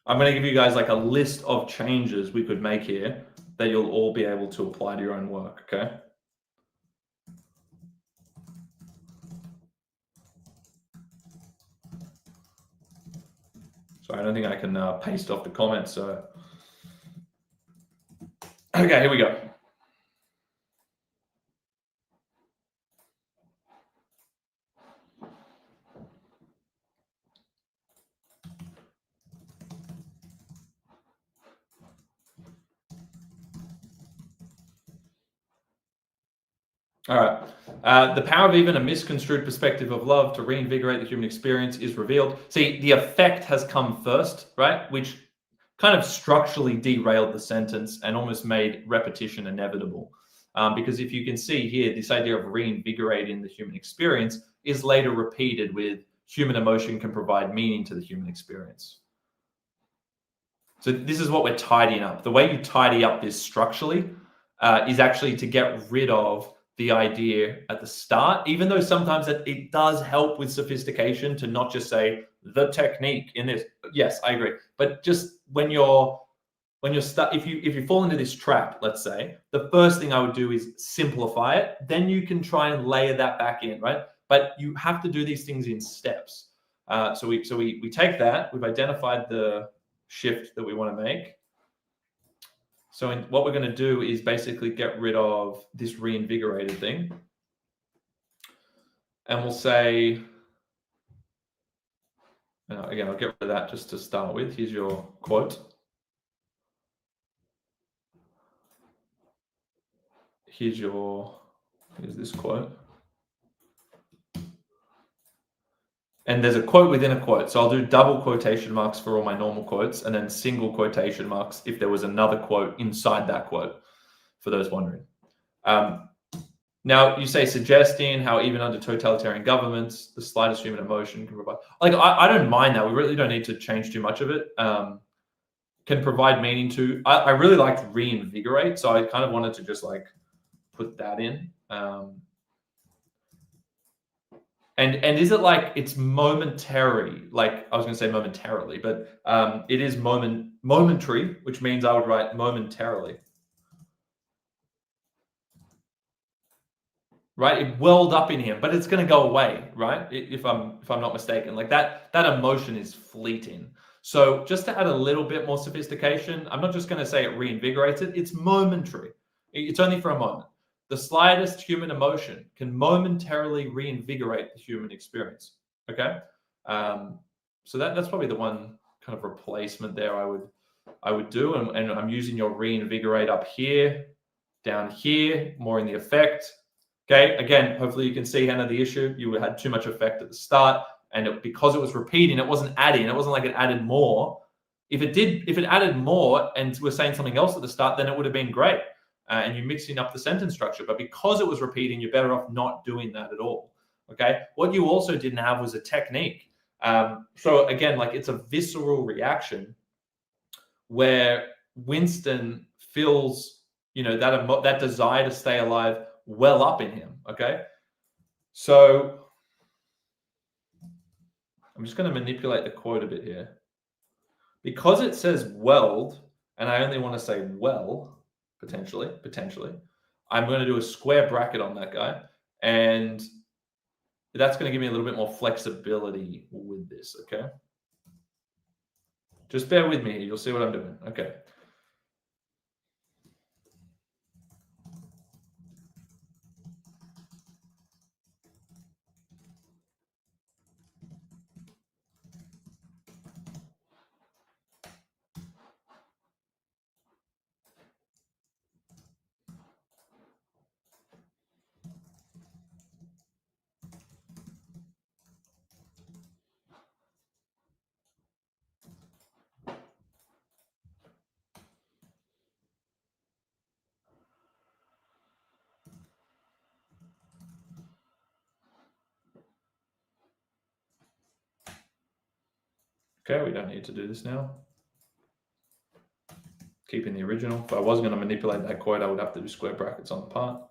I'm going to give you guys like a list of changes we could make here that you'll all be able to apply to your own work, okay? So I don't think I can paste off the comments, so. Okay, here we go. All right. The power of even a misconstrued perspective of love to reinvigorate the human experience is revealed. See, the effect has come first, right? Which kind of structurally derailed the sentence and almost made repetition inevitable. Because if you can see here, this idea of reinvigorating the human experience is later repeated with human emotion can provide meaning to the human experience. So this is what we're tidying up. The way you tidy up this structurally is actually to get rid of the idea at the start, even though sometimes it does help with sophistication to not just say the technique in this. Yes, I agree. But just when you're stuck, if you fall into this trap, let's say, the first thing I would do is simplify it. Then you can try and layer that back in, right? But you have to do these things in steps. So we take that, we've identified the shift that we want to make. So what we're going to do is basically get rid of this reinvigorated thing. And we'll say, again, I'll get rid of that just to start with. Here's your quote. Here's this quote. And there's a quote within a quote. So I'll do double quotation marks for all my normal quotes and then single quotation marks if there was another quote inside that quote, for those wondering. Now, you say suggesting how even under totalitarian governments, the slightest human emotion can provide. Like, I don't mind that. We really don't need to change too much of it. Can provide meaning to. I really liked reinvigorate, so I kind of wanted to just like put that in. And is it like it's momentary? Like I was going to say momentarily, but it is momentary, which means I would write momentarily. Right, it welled up in him, but it's going to go away, right? If I'm not mistaken, like that emotion is fleeting. So just to add a little bit more sophistication, I'm not just going to say it reinvigorates it. It's momentary. It's only for a moment. The slightest human emotion can momentarily reinvigorate the human experience. Okay, so that's probably the one kind of replacement there I would do, and I'm using your reinvigorate up here, down here, more in the effect. Okay, again, hopefully you can see Hannah the issue. You had too much effect at the start, and because it was repeating, it wasn't adding. It wasn't like it added more. If it added more and we're saying something else at the start, then it would have been great. And you're mixing up the sentence structure. But because it was repeating, you're better off not doing that at all. Okay. What you also didn't have was a technique. So again, like it's a visceral reaction where Winston feels, that desire to stay alive well up in him. Okay. So I'm just going to manipulate the quote a bit here. Because it says weld, and I only want to say well, potentially, I'm going to do a square bracket on that guy. And that's going to give me a little bit more flexibility with this, okay? Just bear with me. You'll see what I'm doing. Okay. Okay, we don't need to do this now. Keeping the original. If I was going to manipulate that quote, I would have to do square brackets on the part.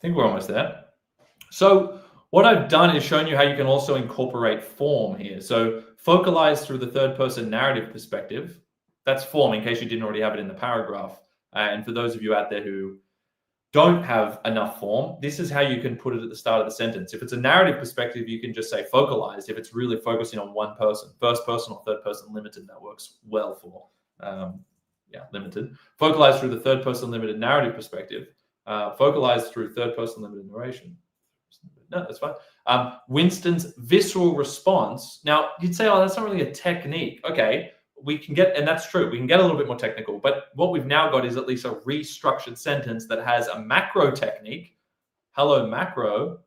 think we're almost there. So what I've done is shown you how you can also incorporate form here. So focalize through the third person narrative perspective. That's form, in case you didn't already have it in the paragraph. And for those of you out there who don't have enough form, this is how you can put it at the start of the sentence. If it's a narrative perspective, you can just say focalized. If it's really focusing on one person, first person or third person limited, that works well for, limited. Focalized through the third person limited narrative perspective. Focalized through third person limited narration. No, that's fine. Winston's visceral response. Now, you'd say, oh, that's not really a technique. Okay, we can get, and that's true, we can get a little bit more technical, but what we've now got is at least a restructured sentence that has a macro technique. Hello, macro.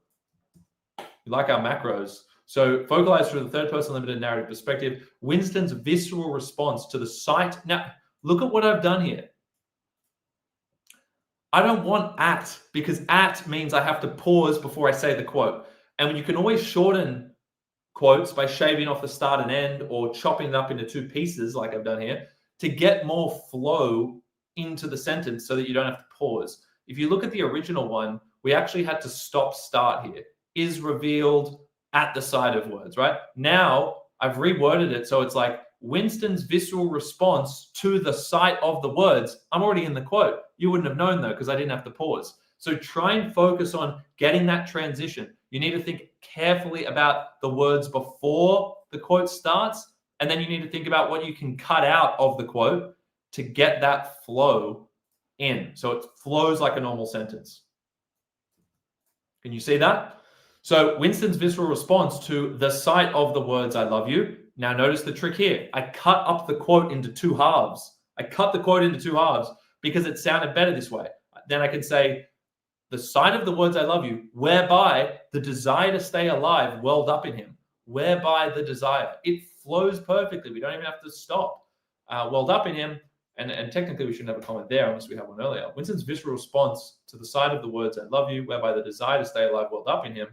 We like our macros. So focalize through the third person limited narrative perspective. Winston's visceral response to the sight. Now, look at what I've done here. I don't want at, because at means I have to pause before I say the quote. And when you can always shorten quotes by shaving off the start and end or chopping it up into two pieces like I've done here to get more flow into the sentence so that you don't have to pause. If you look at the original one, we actually had to stop start here. Is revealed at the side of words, right? Now I've reworded it so it's like Winston's visceral response to the sight of the words. I'm already in the quote. You wouldn't have known though because I didn't have to pause. So try and focus on getting that transition. You need to think carefully about the words before the quote starts, and then you need to think about what you can cut out of the quote to get that flow in. So it flows like a normal sentence. Can you see that? So Winston's visceral response to the sight of the words, I love you. Now notice the trick here. I cut up the quote into two halves. I cut the quote into two halves because it sounded better this way. Then I can say, the sight of the words I love you, whereby the desire to stay alive welled up in him. Whereby the desire. It flows perfectly. We don't even have to stop. Welled up in him. And technically we shouldn't have a comment there unless we have one earlier. Winston's visceral response to the sight of the words I love you, whereby the desire to stay alive welled up in him.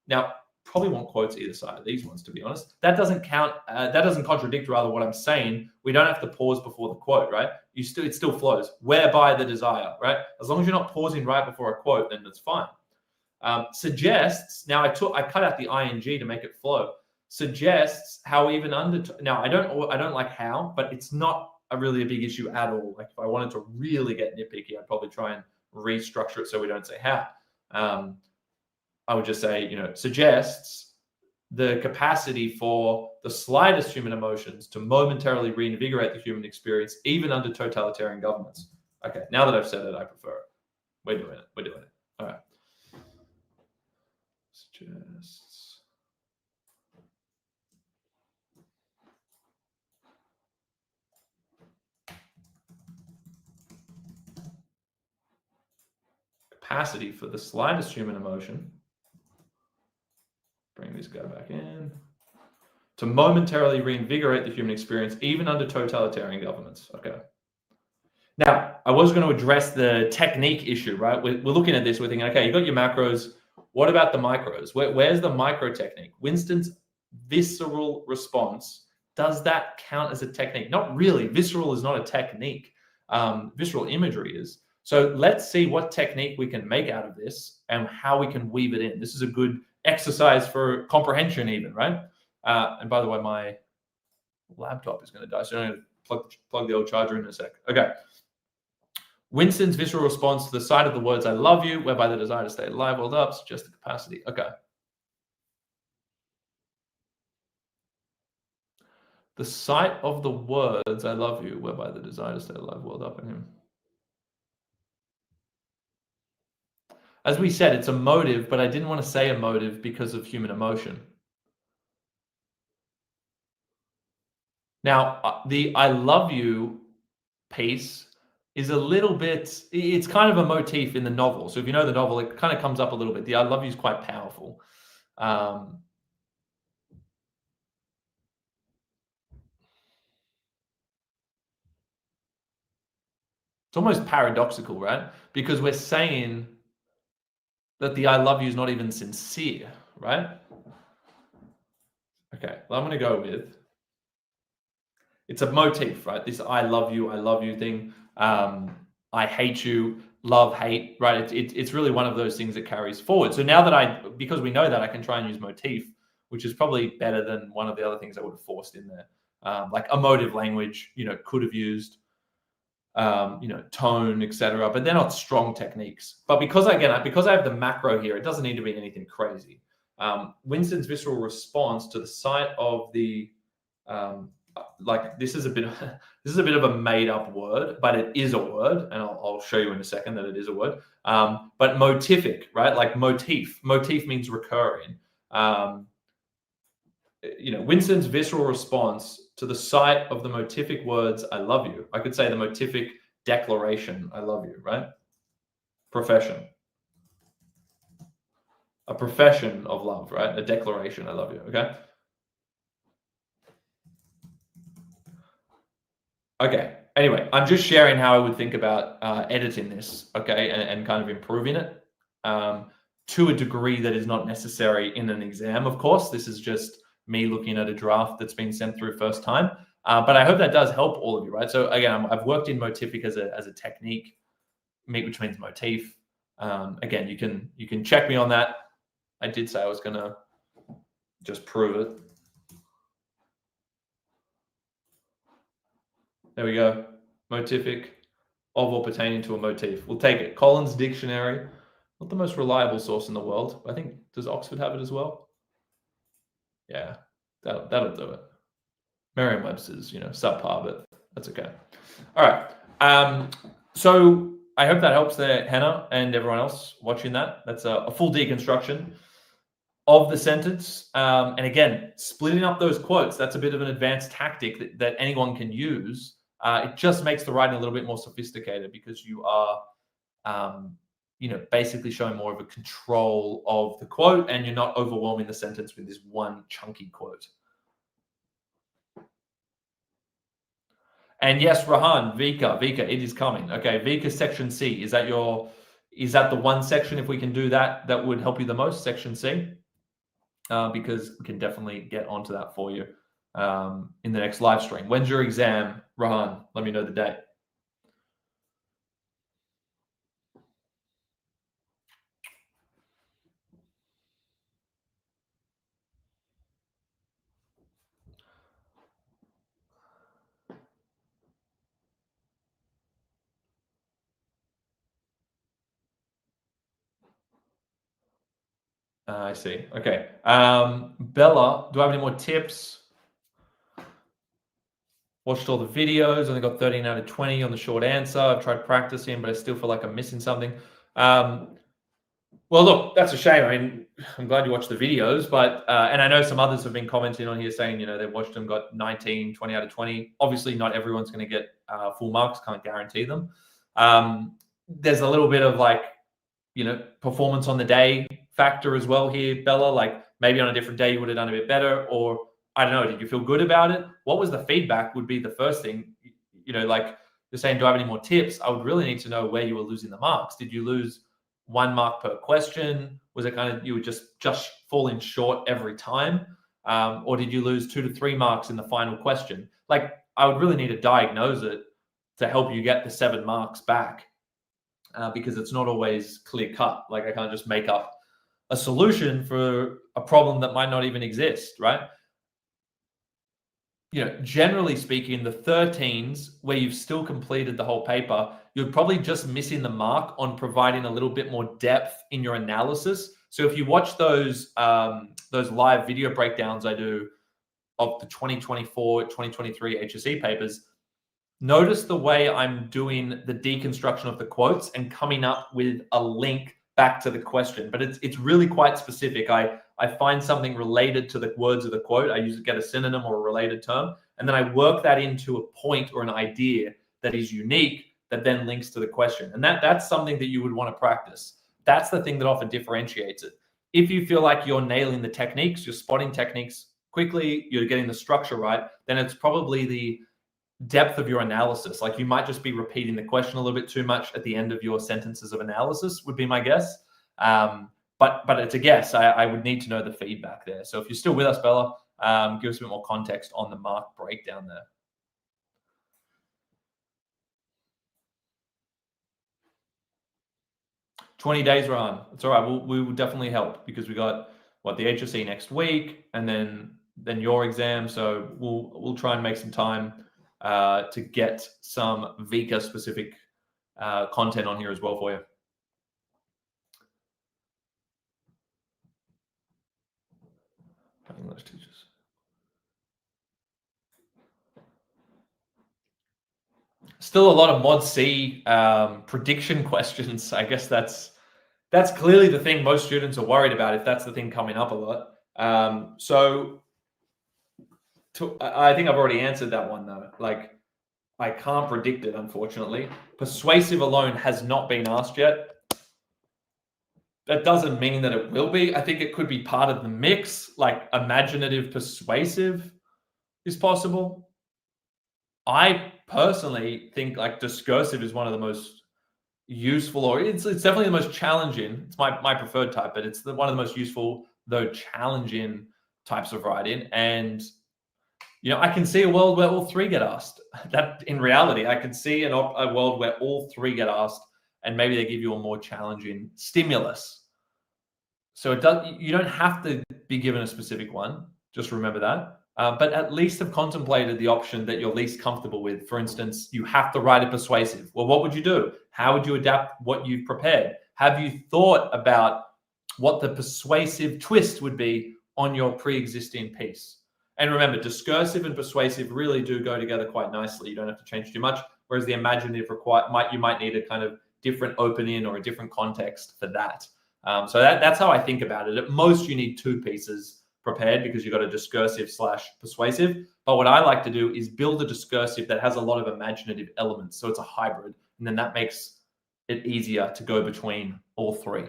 Now, probably want quotes either side of these ones, to be honest. That doesn't count. That doesn't contradict rather what I'm saying. We don't have to pause before the quote, right? It still flows. Whereby the desire, right? As long as you're not pausing right before a quote, then that's fine. Suggests. Now I cut out the ing to make it flow. Suggests how even under. Now I don't like how, but it's not really a big issue at all. Like if I wanted to really get nitpicky, I'd probably try and restructure it so we don't say how. I would just say, suggests the capacity for the slightest human emotions to momentarily reinvigorate the human experience, even under totalitarian governments. Okay, now that I've said it, I prefer it. We're doing it. All right. Suggests. Capacity for the slightest human emotion. Bring this guy back in. To momentarily reinvigorate the human experience, even under totalitarian governments. Okay. Now, I was going to address the technique issue, right? We're looking at this, we're thinking, okay, you got your macros. What about the micros? Where's the micro technique? Winston's visceral response, does that count as a technique? Not really. Visceral is not a technique. Visceral imagery is. So let's see what technique we can make out of this and how we can weave it in. This is a good exercise for comprehension even, right? And by the way, my laptop is going to die, so I'm going to plug the old charger in a sec. Okay. Winston's visceral response to the sight of the words I love you, whereby the desire to stay alive welled up, suggests the capacity. Okay. The sight of the words I love you, whereby the desire to stay alive welled up in him. As we said, it's a motive, but I didn't want to say a motive because of human emotion. Now, the I love you piece is a little bit, it's kind of a motif in the novel. So if you know the novel, it kind of comes up a little bit. The I love you is quite powerful. It's almost paradoxical, right? Because we're saying that the I love you is not even sincere, right? Okay, well, I'm going to go with, it's a motif, right? This I love you thing. I hate you. love, hate, right? It's really one of those things that carries forward. So now that because we know that, I can try and use motif, which is probably better than one of the other things I would have forced in there. Like emotive language, could have used, tone, etc. But they're not strong techniques. But because I have the macro here, it doesn't need to be anything crazy. Winston's visceral response to the sight of the this is a bit of a made up word, but it is a word, and I'll show you in a second that it is a word. But motific, right? Like motif means recurring. Winston's visceral response to the sight of the motific words, I love you. I could say the motific declaration, I love you, right? Profession. A profession of love, right? A declaration, I love you, okay? Okay. Anyway, I'm just sharing how I would think about editing this, okay, and kind of improving it to a degree that is not necessary in an exam, of course. This is just me looking at a draft that's been sent through first time. But I hope that does help all of you, right? So again, I've worked in motific as a technique, which means motif. Again, you can check me on that. I did say I was going to just prove it. There we go. Motific, of or pertaining to a motif. We'll take it. Collins Dictionary, not the most reliable source in the world. I think, does Oxford have it as well? Yeah, that'll do it. Merriam-Webster's, subpar, but that's okay. All right. So I hope that helps there, Hannah, and everyone else watching that. That's a full deconstruction of the sentence. And again, splitting up those quotes, that's a bit of an advanced tactic that anyone can use. It just makes the writing a little bit more sophisticated because you are, basically showing more of a control of the quote, and you're not overwhelming the sentence with this one chunky quote. And yes, Rahan, Vika, it is coming. Okay, Vika section C. Is that the one section? If we can do that, that would help you the most, section C. Because we can definitely get onto that for you in the next live stream. When's your exam, Rahan? Let me know the date. I see. Okay. Bella, do I have any more tips? Watched all the videos, only got 13 out of 20 on the short answer. I've tried practicing, but I still feel like I'm missing something. Well, look, that's a shame. I mean, I'm glad you watched the videos, but, and I know some others have been commenting on here saying, they've watched them, got 19, 20 out of 20. Obviously, not everyone's going to get full marks, can't guarantee them. There's a little bit of performance on the day factor as well here, Bella. Like maybe on a different day you would have done a bit better, or I don't know, did you feel good about it? What was the feedback would be the first thing. Like you're saying, do I have any more tips? I would really need to know where you were losing the marks. Did you lose 1 mark per question? Was it kind of you were just falling short every time? Or did you lose 2 to 3 marks in the final question? Like I would really need to diagnose it to help you get the 7 marks back. Because it's not always clear cut. Like I can't just make up a solution for a problem that might not even exist, right? Generally speaking, the 13s where you've still completed the whole paper, you're probably just missing the mark on providing a little bit more depth in your analysis. So if you watch those live video breakdowns I do of the 2024, 2023 HSE papers, notice the way I'm doing the deconstruction of the quotes and coming up with a link back to the question. But it's really quite specific. I find something related to the words of the quote. I get a synonym or a related term, and then I work that into a point or an idea that is unique that then links to the question. And that's something that you would want to practice. That's the thing that often differentiates it. If you feel like you're nailing the techniques, you're spotting techniques quickly, you're getting the structure right, then it's probably the depth of your analysis. Like you might just be repeating the question a little bit too much at the end of your sentences of analysis would be my guess. But it's a guess. I would need to know the feedback there. So if you're still with us, Bella, give us a bit more context on the mark breakdown there. 20 days, Ron. It's all right. We will definitely help because we got the HSC next week, and then your exam. So we'll try and make some time to get some Vika specific content on here as well for you. English teachers. Still a lot of Mod C prediction questions. I guess that's clearly the thing most students are worried about, if that's the thing coming up a lot. I think I've already answered that one though. Like, I can't predict it, unfortunately. Persuasive alone has not been asked yet. That doesn't mean that it will be. I think it could be part of the mix, like imaginative persuasive is possible. I personally think like discursive is one of the most useful, or it's definitely the most challenging. It's my preferred type, but it's one of the most useful, though challenging types of writing. And I can see a world where all three get asked. That in reality, I can see a world where all three get asked, and maybe they give you a more challenging stimulus. So you don't have to be given a specific one. Just remember that. But at least have contemplated the option that you're least comfortable with. For instance, you have to write it persuasive. Well, what would you do? How would you adapt what you've prepared? Have you thought about what the persuasive twist would be on your pre-existing piece? And remember, discursive and persuasive really do go together quite nicely. You don't have to change too much. Whereas the imaginative you might need a kind of different opening or a different context for that. So that's how I think about it. At most, you need two pieces prepared because you've got a discursive / persuasive. But what I like to do is build a discursive that has a lot of imaginative elements. So it's a hybrid. And then that makes it easier to go between all three.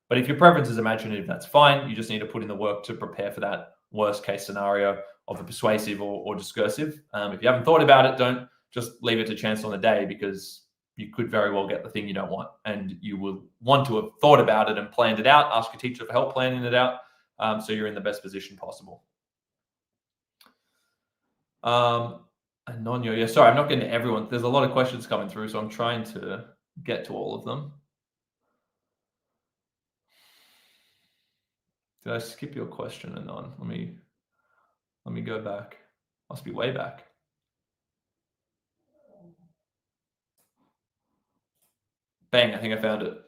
But if your preference is imaginative, that's fine. You just need to put in the work to prepare for that worst case scenario of a persuasive or discursive. If you haven't thought about it, don't just leave it to chance on the day, because you could very well get the thing you don't want. And you will want to have thought about it and planned it out. Ask your teacher for help planning it out. So you're in the best position possible. Anonio, yeah, sorry, I'm not getting to everyone. There's a lot of questions coming through, so I'm trying to get to all of them. Did I skip your question, Anon? Let me go back. Must be way back. Bang, I think I found it.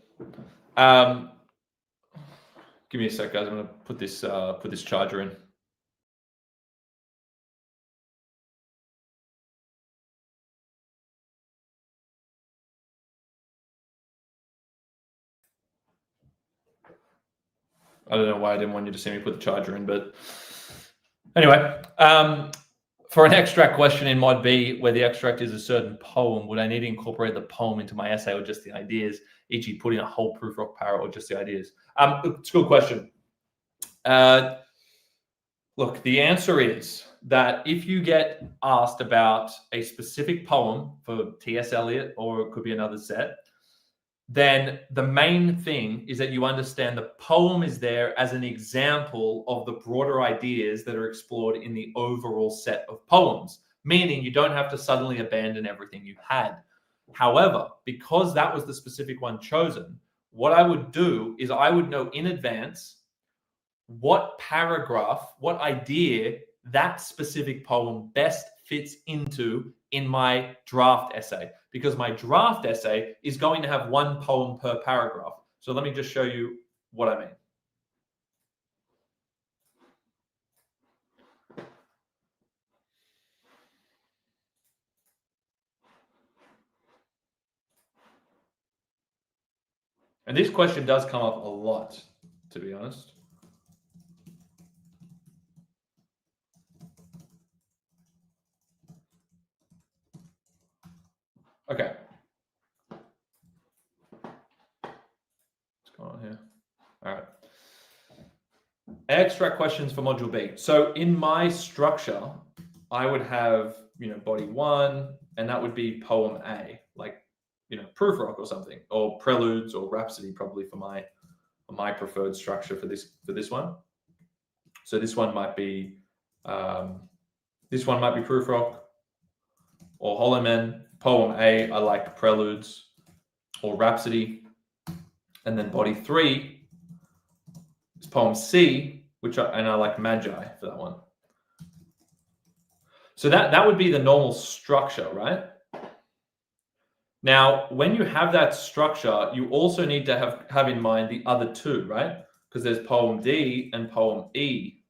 Give me a sec, guys. I'm going to put this charger in. I don't know why I didn't want you to see me put the charger in, but anyway, for an extract question in Mod B, where the extract is a certain poem, would I need to incorporate the poem into my essay or just the ideas, e.g. put in a whole proof rock para or just the ideas? It's a good question. Look, the answer is that if you get asked about a specific poem for T.S. Eliot, or it could be another set, then the main thing is that you understand the poem is there as an example of the broader ideas that are explored in the overall set of poems, meaning you don't have to suddenly abandon everything you had. However, because that was the specific one chosen, what I would do is I would know in advance what paragraph, what idea that specific poem best fits into in my draft essay, because my draft essay is going to have one poem per paragraph. So let me just show you what I mean. And this question does come up a lot, to be honest. Okay. What's going on here? All right. Extract questions for Module B. So in my structure, I would have, body 1, and that would be poem A, like, proof rock or something, or preludes or rhapsody, probably for my preferred structure for this one. So this one might be proof rock or Hollow Men. Poem A, I like preludes or rhapsody. And then body 3 is poem C, and I like Magi for that one. So that would be the normal structure, right? Now, when you have that structure, you also need to have in mind the other two, right? Because there's poem D and poem E.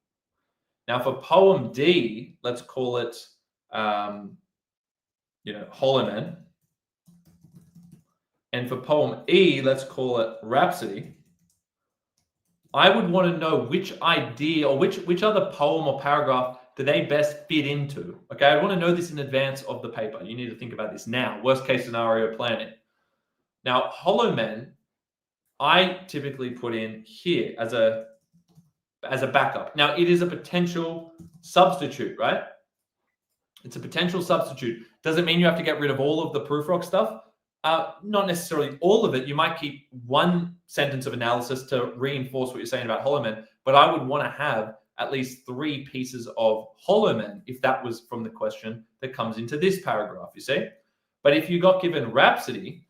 Now, for poem D, let's call it, Hollow Man. And for poem E, let's call it Rhapsody. I would want to know which idea or which other poem or paragraph do they best fit into. Okay, I want to know this in advance of the paper. You need to think about this now. Worst case scenario planning. Now, Hollow Man, I typically put in here as a backup. Now, it is a potential substitute, right? It's a potential substitute. Does it mean you have to get rid of all of the proof rock stuff? Not necessarily all of it. You might keep one sentence of analysis to reinforce what you're saying about Hollow Man, but I would want to have at least 3 pieces of Hollow Man, if that was from the question that comes into this paragraph, you see? But if you got given Rhapsody,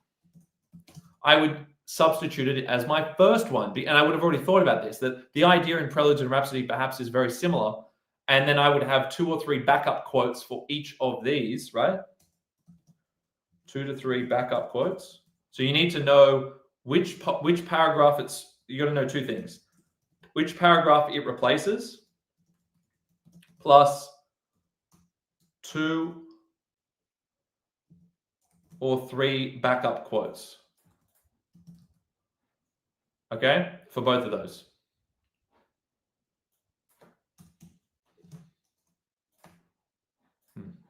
I would substitute it as my first one. And I would have already thought about this, that the idea in Preludes and Rhapsody perhaps is very similar. And then I would have 2 or 3 backup quotes for each of these, right? 2 to 3 backup quotes. So you need to know which paragraph you got to know 2 things. Which paragraph it replaces, plus 2 or 3 backup quotes. Okay, for both of those.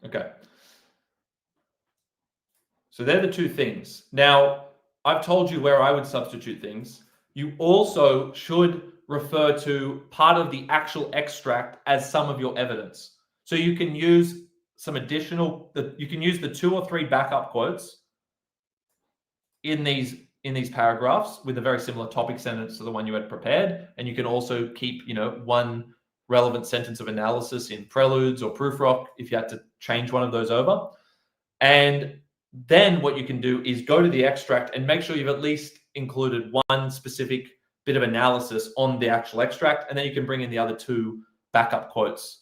Okay. So they're the 2 things. Now, I've told you where I would substitute things. You also should refer to part of the actual extract as some of your evidence. So you can use you can use the 2 or 3 backup quotes in these paragraphs with a very similar topic sentence to the one you had prepared. And you can also keep, one relevant sentence of analysis in Preludes or Proof Rock if you had to change one of those over. And then what you can do is go to the extract and make sure you've at least included one specific bit of analysis on the actual extract. And then you can bring in the other 2 backup quotes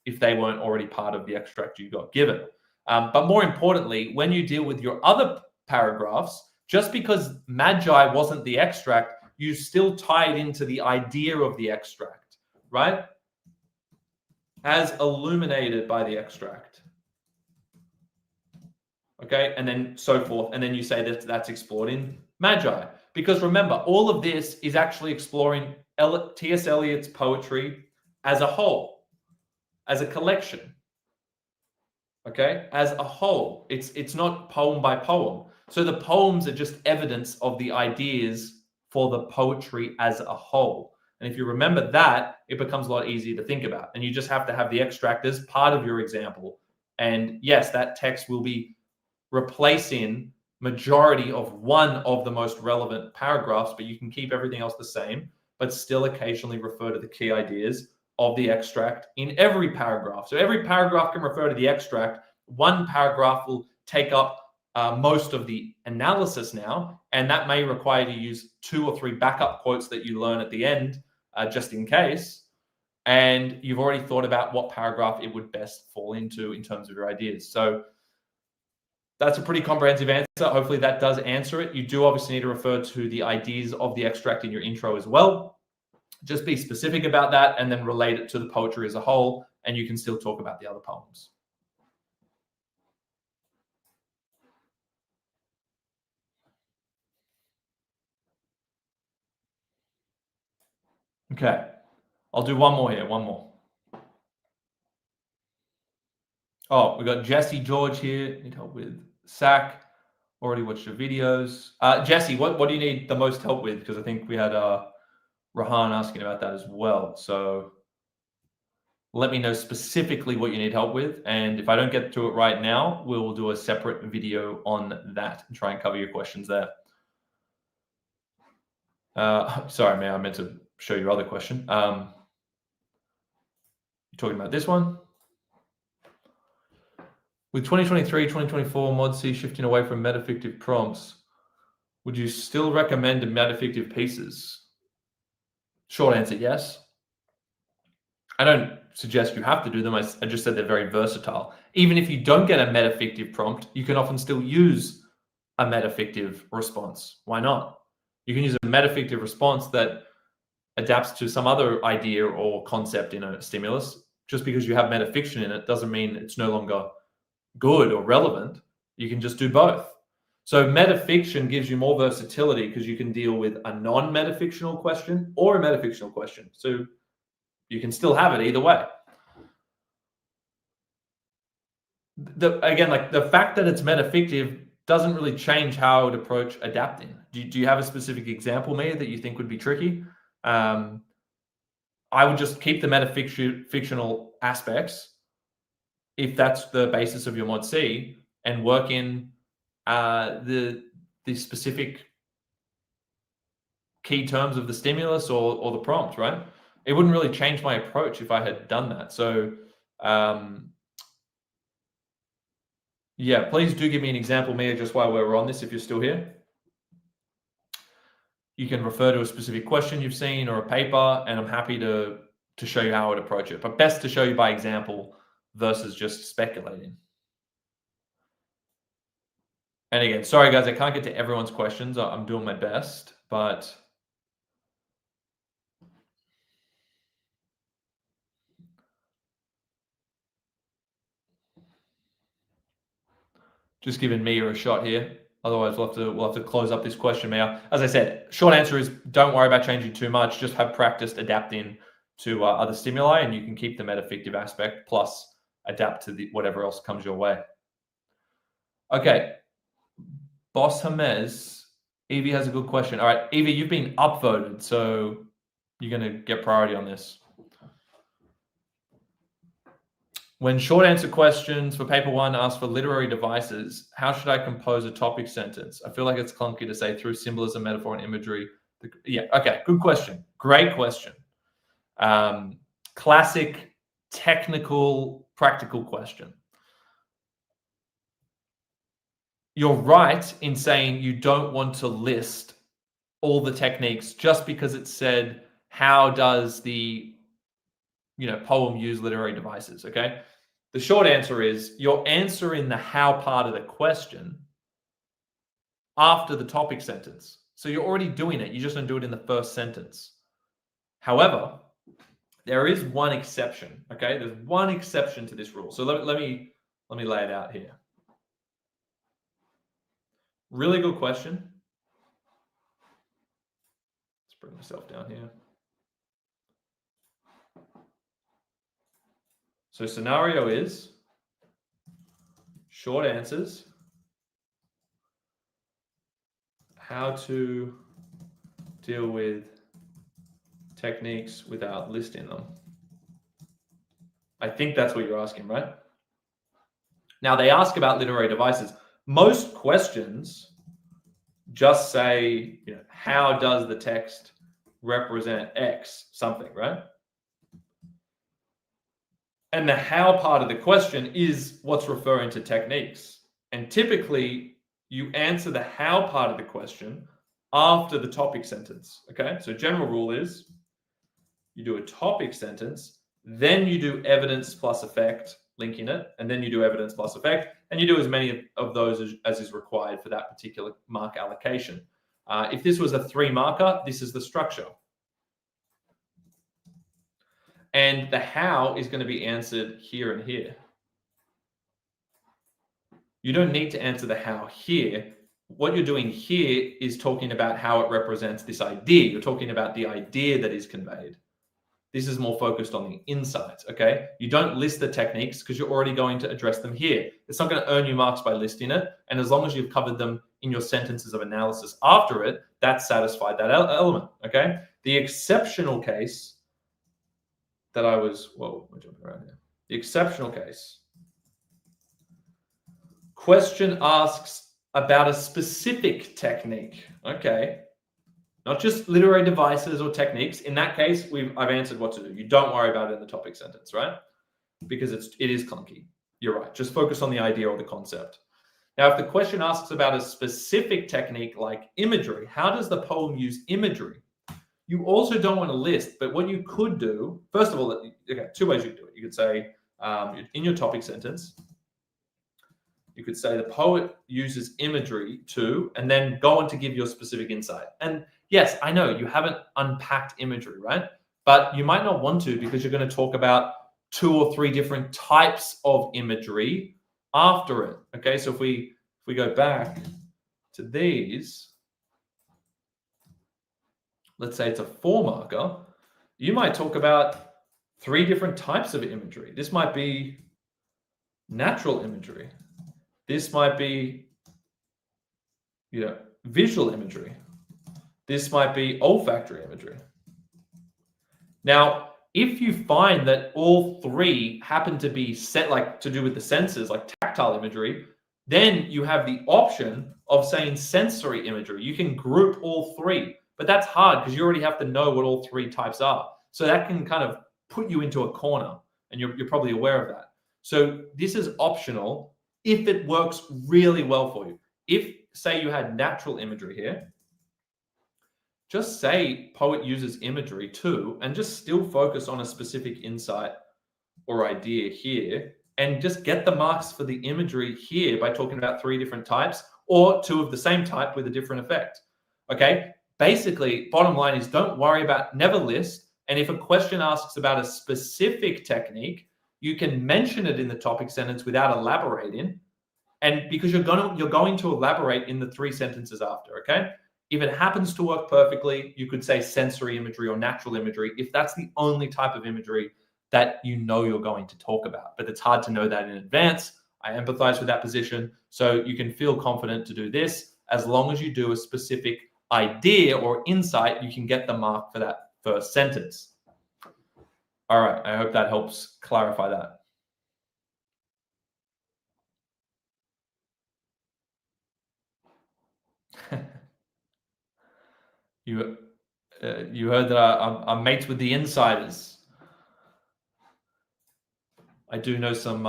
if they weren't already part of the extract you got given. But more importantly, when you deal with your other paragraphs, just because Magi wasn't the extract, you still tie it into the idea of the extract, right? As illuminated by the extract. Okay, and then so forth. And then you say that that's explored in Magi. Because remember, all of this is actually exploring T.S. Eliot's poetry as a whole, as a collection. Okay, as a whole. It's not poem by poem. So the poems are just evidence of the ideas for the poetry as a whole. And if you remember that, it becomes a lot easier to think about. And you just have to have the extract as part of your example. And yes, that text will be replacing majority of one of the most relevant paragraphs, but you can keep everything else the same, but still occasionally refer to the key ideas of the extract in every paragraph. So every paragraph can refer to the extract. One paragraph will take up most of the analysis now, and that may require you to use 2 or 3 backup quotes that you learn at the end, just in case. And you've already thought about what paragraph it would best fall into in terms of your ideas. So that's a pretty comprehensive answer. Hopefully that does answer it. You do obviously need to refer to the ideas of the extract in your intro as well. Just be specific about that and then relate it to the poetry as a whole, and you can still talk about the other poems. Okay, I'll do one more here, one more. Oh, we got Jesse George here. Need help with SAC. Already watched your videos. Jesse, what do you need the most help with? Because I think we had Rahan asking about that as well. So let me know specifically what you need help with. And if I don't get to it right now, we'll do a separate video on that and try and cover your questions there. Sorry, man, I meant to show your other question. You're talking about this one. With 2023, 2024 Mod C shifting away from metafictive prompts, Would you still recommend metafictive pieces? Short answer, yes. I don't suggest you have to do them. I just said they're very versatile. Even if you don't get a metafictive prompt, you can often still use a metafictive response. Why not? You can use a metafictive response that adapts to some other idea or concept in a stimulus. Just because you have metafiction in it doesn't mean it's no longer good or relevant. You can just do both. So metafiction gives you more versatility because you can deal with a non-metafictional question or a metafictional question. So you can still have it either way. Again, like the fact that it's metafictive doesn't really change how I would approach adapting. Do you have a specific example, Mia, that you think would be tricky? I would just keep the metafictional aspects if that's the basis of your mod C and work in the specific key terms of the stimulus or the prompt, right? It wouldn't really change my approach if I had done that. So yeah, please do give me an example, Mia, just while we're on this, if you're still here. You can refer to a specific question you've seen or a paper, and I'm happy to show you how I would approach it. But best to show you by example versus just speculating. And again, sorry guys, I can't get to everyone's questions. I'm doing my best, but just giving Mia a shot here. Otherwise, we'll have to close up this question, Mia. As I said, short answer is don't worry about changing too much. Just have practiced adapting to other stimuli, and you can keep the metafictive aspect plus adapt to whatever else comes your way. Okay, Boss Hamez, Evie has a good question. All right, Evie, you've been upvoted, so you're going to get priority on this. When short answer questions for paper 1 ask for literary devices, how should I compose a topic sentence? I feel like it's clunky to say through symbolism, metaphor, and imagery. Yeah, okay, good question. Great question. Classic, technical, practical question. You're right in saying you don't want to list all the techniques just because it said, how does the poem use literary devices, okay? The short answer is you're answering the how part of the question after the topic sentence. So you're already doing it. You just don't do it in the first sentence. However, there is one exception, okay? There's one exception to this rule. So let me lay it out here. Really good question. Let's bring myself down here. So scenario is short answers, how to deal with techniques without listing them. I think that's what you're asking, right? Now they ask about literary devices. Most questions just say, how does the text represent X something, right? And the how part of the question is what's referring to techniques. And typically you answer the how part of the question after the topic sentence, okay? So general rule is you do a topic sentence, then you do evidence plus effect, linking it, and then you do evidence plus effect, and you do as many of those as is required for that particular mark allocation. If this was a 3 marker, this is the structure. And the how is going to be answered here and here. You don't need to answer the how here. What you're doing here is talking about how it represents this idea. You're talking about the idea that is conveyed. This is more focused on the insights, okay? You don't list the techniques because you're already going to address them here. It's not going to earn you marks by listing it. And as long as you've covered them in your sentences of analysis after it, that's satisfied that element, okay? The exceptional case that we're jumping around here. The exceptional case. Question asks about a specific technique, okay? Not just literary devices or techniques. In that case, I've answered what to do. You don't worry about it in the topic sentence, right? Because it is clunky. You're right. Just focus on the idea or the concept. Now, if the question asks about a specific technique like imagery, how does the poem use imagery? You also don't want to list, but what you could do, first of all, okay, two ways you could do it. You could say in your topic sentence, you could say the poet uses imagery to, and then go on to give your specific insight. And yes, I know you haven't unpacked imagery, right? But you might not want to because you're going to talk about 2 or 3 different types of imagery after it. Okay, so if we go back to these, let's say it's a 4 marker, you might talk about 3 different types of imagery. This might be natural imagery. This might be, visual imagery. This might be olfactory imagery. Now, if you find that all 3 happen to be set, like to do with the senses, like tactile imagery, then you have the option of saying sensory imagery. You can group all 3, but that's hard because you already have to know what all 3 types are. So that can kind of put you into a corner, and you're probably aware of that. So this is optional if it works really well for you. If, say, you had natural imagery here, just say poet uses imagery too, and just still focus on a specific insight or idea here, and just get the marks for the imagery here by talking about 3 different types or 2 of the same type with a different effect. Okay, basically, bottom line is don't worry about, never list. And if a question asks about a specific technique, you can mention it in the topic sentence without elaborating. And because you're going to elaborate in the 3 sentences after, okay? If it happens to work perfectly, you could say sensory imagery or natural imagery if that's the only type of imagery that you're going to talk about. But it's hard to know that in advance. I empathize with that position. So you can feel confident to do this. As long as you do a specific idea or insight, you can get the mark for that first sentence. All right, I hope that helps clarify that. You heard that I'm mates with the insiders. I do know some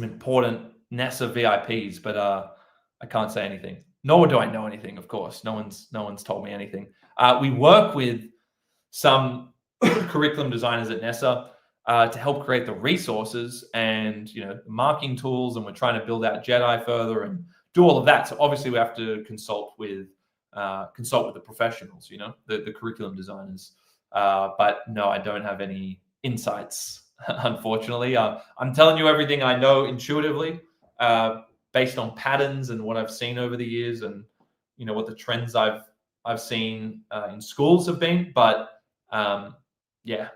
important NASA VIPs, but I can't say anything. Nor do I know anything, of course. No one's told me anything. We work with some curriculum designers at NASA to help create the resources and the marking tools, and we're trying to build out JeddAI further and do all of that. So obviously we have to consult with the professionals, the curriculum designers. But no, I don't have any insights. Unfortunately, I'm telling you everything I know intuitively, based on patterns and what I've seen over the years, and what the trends I've seen in schools have been. But yeah,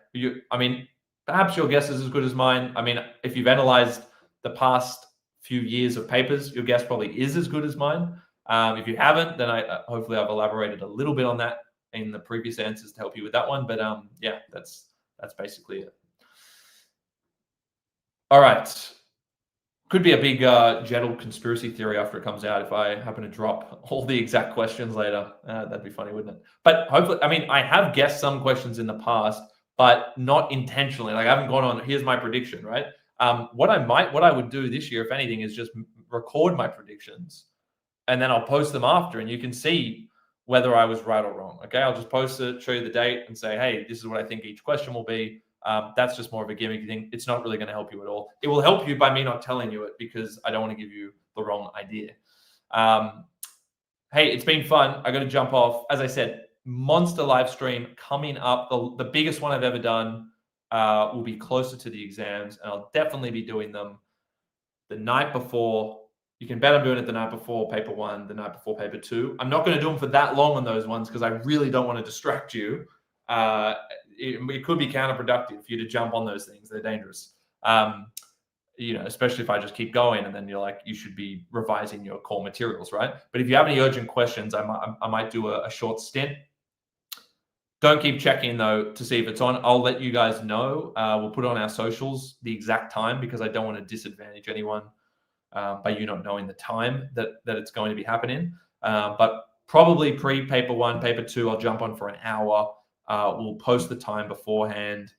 perhaps your guess is as good as mine. I mean, if you've analyzed the past few years of papers, your guess probably is as good as mine. If you haven't, then hopefully I've elaborated a little bit on that in the previous answers to help you with that one. But yeah, that's basically it. All right. Could be a big JeddAI conspiracy theory after it comes out if I happen to drop all the exact questions later. That'd be funny, wouldn't it? But hopefully, I have guessed some questions in the past, but not intentionally. Like I haven't gone on, here's my prediction, right? What I would do this year, if anything, is just record my predictions, and then I'll post them after, and you can see whether I was right or wrong. Okay, I'll just post it, show you the date, and say, hey, this is what I think each question will be. That's just more of a gimmicky thing. It's not really going to help you at all. It will help you by me not telling you it because I don't want to give you the wrong idea. Hey, it's been fun. I got to jump off. As I said, monster live stream coming up. The biggest one I've ever done will be closer to the exams, and I'll definitely be doing them the night before. You can bet I'm doing it the night before paper 1, the night before paper 2. I'm not going to do them for that long on those ones because I really don't want to distract you. It could be counterproductive for you to jump on those things. They're dangerous. Especially if I just keep going and then you're like, you should be revising your core materials, right? But if you have any urgent questions, I might do a short stint. Don't keep checking though to see if it's on. I'll let you guys know. We'll put on our socials the exact time because I don't want to disadvantage anyone by you not knowing the time that it's going to be happening. But probably pre-paper 1, paper 2, I'll jump on for an hour. We'll post the time beforehand,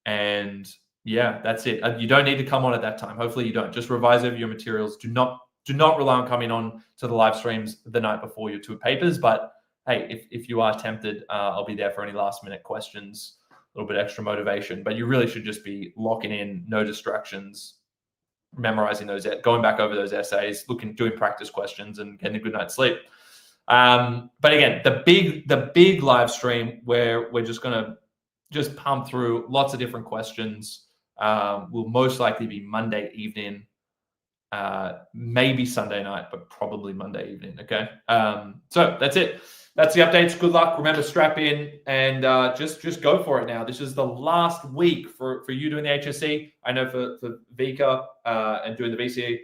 and yeah, that's it. You don't need to come on at that time. Hopefully you don't. Just revise over your materials. Do not do not rely on coming on to the live streams the night before your 2 papers. But hey, if you are tempted, I'll be there for any last minute questions, a little bit extra motivation. But you really should just be locking in, no distractions, memorizing those, going back over those essays, doing practice questions, and getting a good night's sleep. But again, the big live stream where we're just gonna pump through lots of different questions will most likely be Monday evening, maybe Sunday night, but probably Monday evening. Okay. So that's it. That's the updates. Good luck. Remember, strap in and just go for it now. This is the last week for you doing the HSC. I know for Vika and doing the VCE,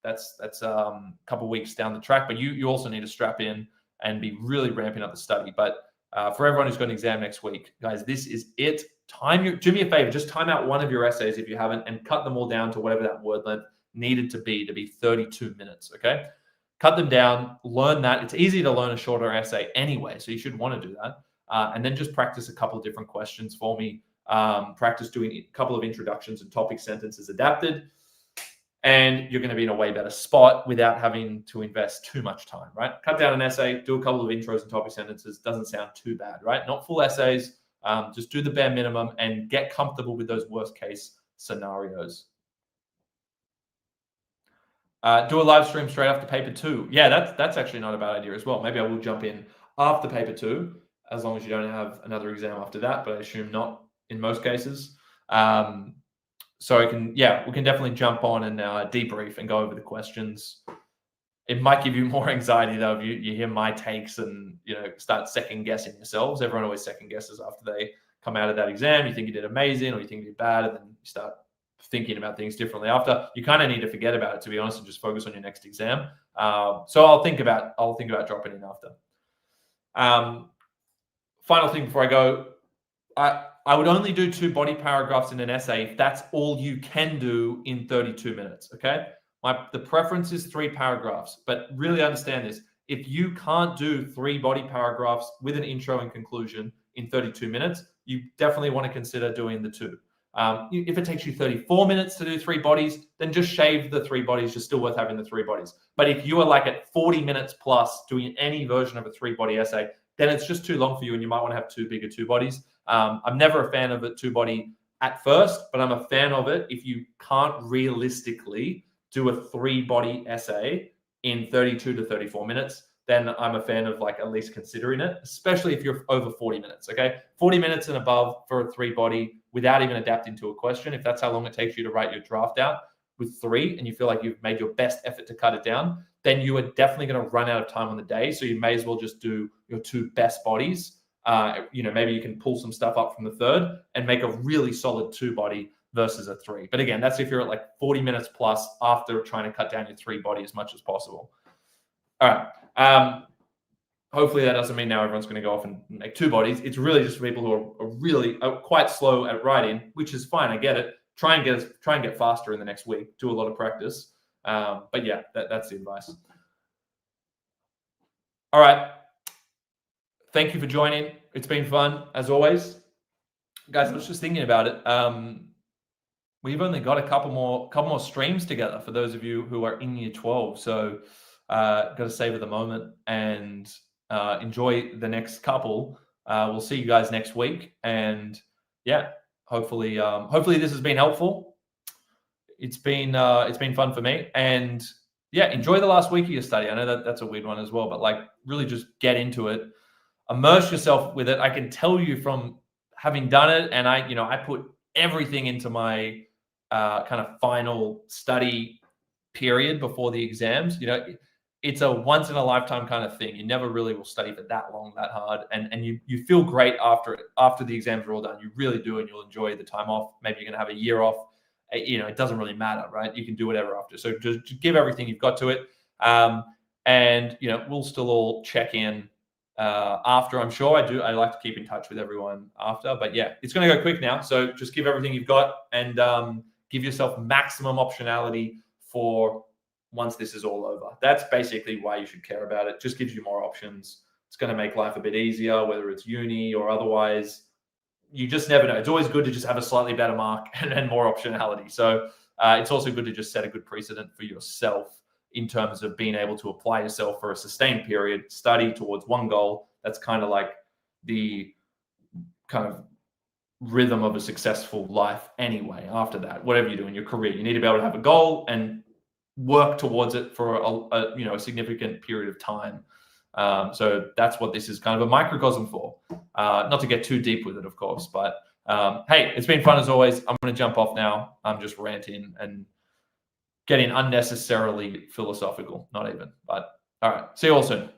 that's a couple of weeks down the track, but you also need to strap in and be really ramping up the study. But for everyone who's got an exam next week, guys, this is it. Do me a favor, just time out one of your essays if you haven't, and cut them all down to whatever that word length needed to be 32 minutes. Okay. Cut them down, learn that. It's easy to learn a shorter essay anyway, so you should want to do that. And then just practice a couple of different questions for me. Practice doing a couple of introductions and topic sentences adapted. And you're going to be in a way better spot without having to invest too much time, right? Cut down an essay, do a couple of intros and topic sentences. Doesn't sound too bad, right? Not full essays. Just do the bare minimum and get comfortable with those worst case scenarios. Do a live stream straight after paper 2. Yeah, that's actually not a bad idea as well. Maybe I will jump in after paper 2, as long as you don't have another exam after that, but I assume not in most cases. So we can definitely jump on and debrief and go over the questions. It might give you more anxiety though if you hear my takes and start second guessing yourselves. Everyone always second guesses after they come out of that exam. You think you did amazing or you think you did bad, and then you start thinking about things differently after. You kind of need to forget about it, to be honest, and just focus on your next exam. So I'll think about dropping in after. Final thing before I go, I would only do 2 body paragraphs in an essay if that's all you can do in 32 minutes. Okay, the preference is 3 paragraphs, but really understand this: if you can't do 3 body paragraphs with an intro and conclusion in 32 minutes, you definitely want to consider doing the 2. If it takes you 34 minutes to do 3 bodies, then just shave the 3 bodies. You're still worth having the 3 bodies. But if you are like at 40 minutes plus doing any version of a 3-body essay, then it's just too long for you and you might want to have too big of 2 bodies. I'm never a fan of a 2-body at first, but I'm a fan of it if you can't realistically do a 3-body essay in 32 to 34 minutes. Then I'm a fan of at least considering it, especially if you're over 40 minutes, okay? 40 minutes and above for a 3-body without even adapting to a question. If that's how long it takes you to write your draft out with 3 and you feel like you've made your best effort to cut it down, then you are definitely going to run out of time on the day. So you may as well just do your 2 best bodies. Maybe you can pull some stuff up from the 3rd and make a really solid 2-body versus a 3. But again, that's if you're at 40 minutes plus after trying to cut down your 3-body as much as possible. All right. Hopefully that doesn't mean now everyone's going to go off and make 2 bodies. It's really just for people who are really quite slow at writing, which is fine. I get it. Try and get faster in the next week. Do a lot of practice. But yeah, that's the advice. All right. Thank you for joining. It's been fun as always, guys. I was just thinking about it. We've only got a couple more streams together for those of you who are in year 12. So got to savor the moment and enjoy the next couple. We'll see you guys next week, and yeah, hopefully this has been helpful. It's been fun for me, and yeah, enjoy the last week of your study. I know that's a weird one as well, but really just get into it, immerse yourself with it. I can tell you from having done it, and I put everything into my kind of final study period before the exams. It's a once in a lifetime kind of thing. You never really will study for that long, that hard. And you feel great after the exams are all done. You really do, and you'll enjoy the time off. Maybe you're going to have a year off. It doesn't really matter, right? You can do whatever after. So just give everything you've got to it. And we'll still all check in after, I'm sure. I like to keep in touch with everyone after. But yeah, it's going to go quick now. So just give everything you've got and give yourself maximum optionality for once this is all over. That's basically why you should care about it. Just gives you more options. It's going to make life a bit easier, whether it's uni or otherwise. You just never know. It's always good to just have a slightly better mark and more optionality. So it's also good to just set a good precedent for yourself in terms of being able to apply yourself for a sustained period, study towards one goal. That's kind of like the kind of rhythm of a successful life anyway. After that, whatever you do in your career, you need to be able to have a goal and work towards it for a significant period of time. So that's what this is kind of a microcosm for. Not to get too deep with it, of course, but hey, it's been fun as always. I'm going to jump off now. I'm just ranting and getting unnecessarily philosophical, not even. But all right, see you all soon.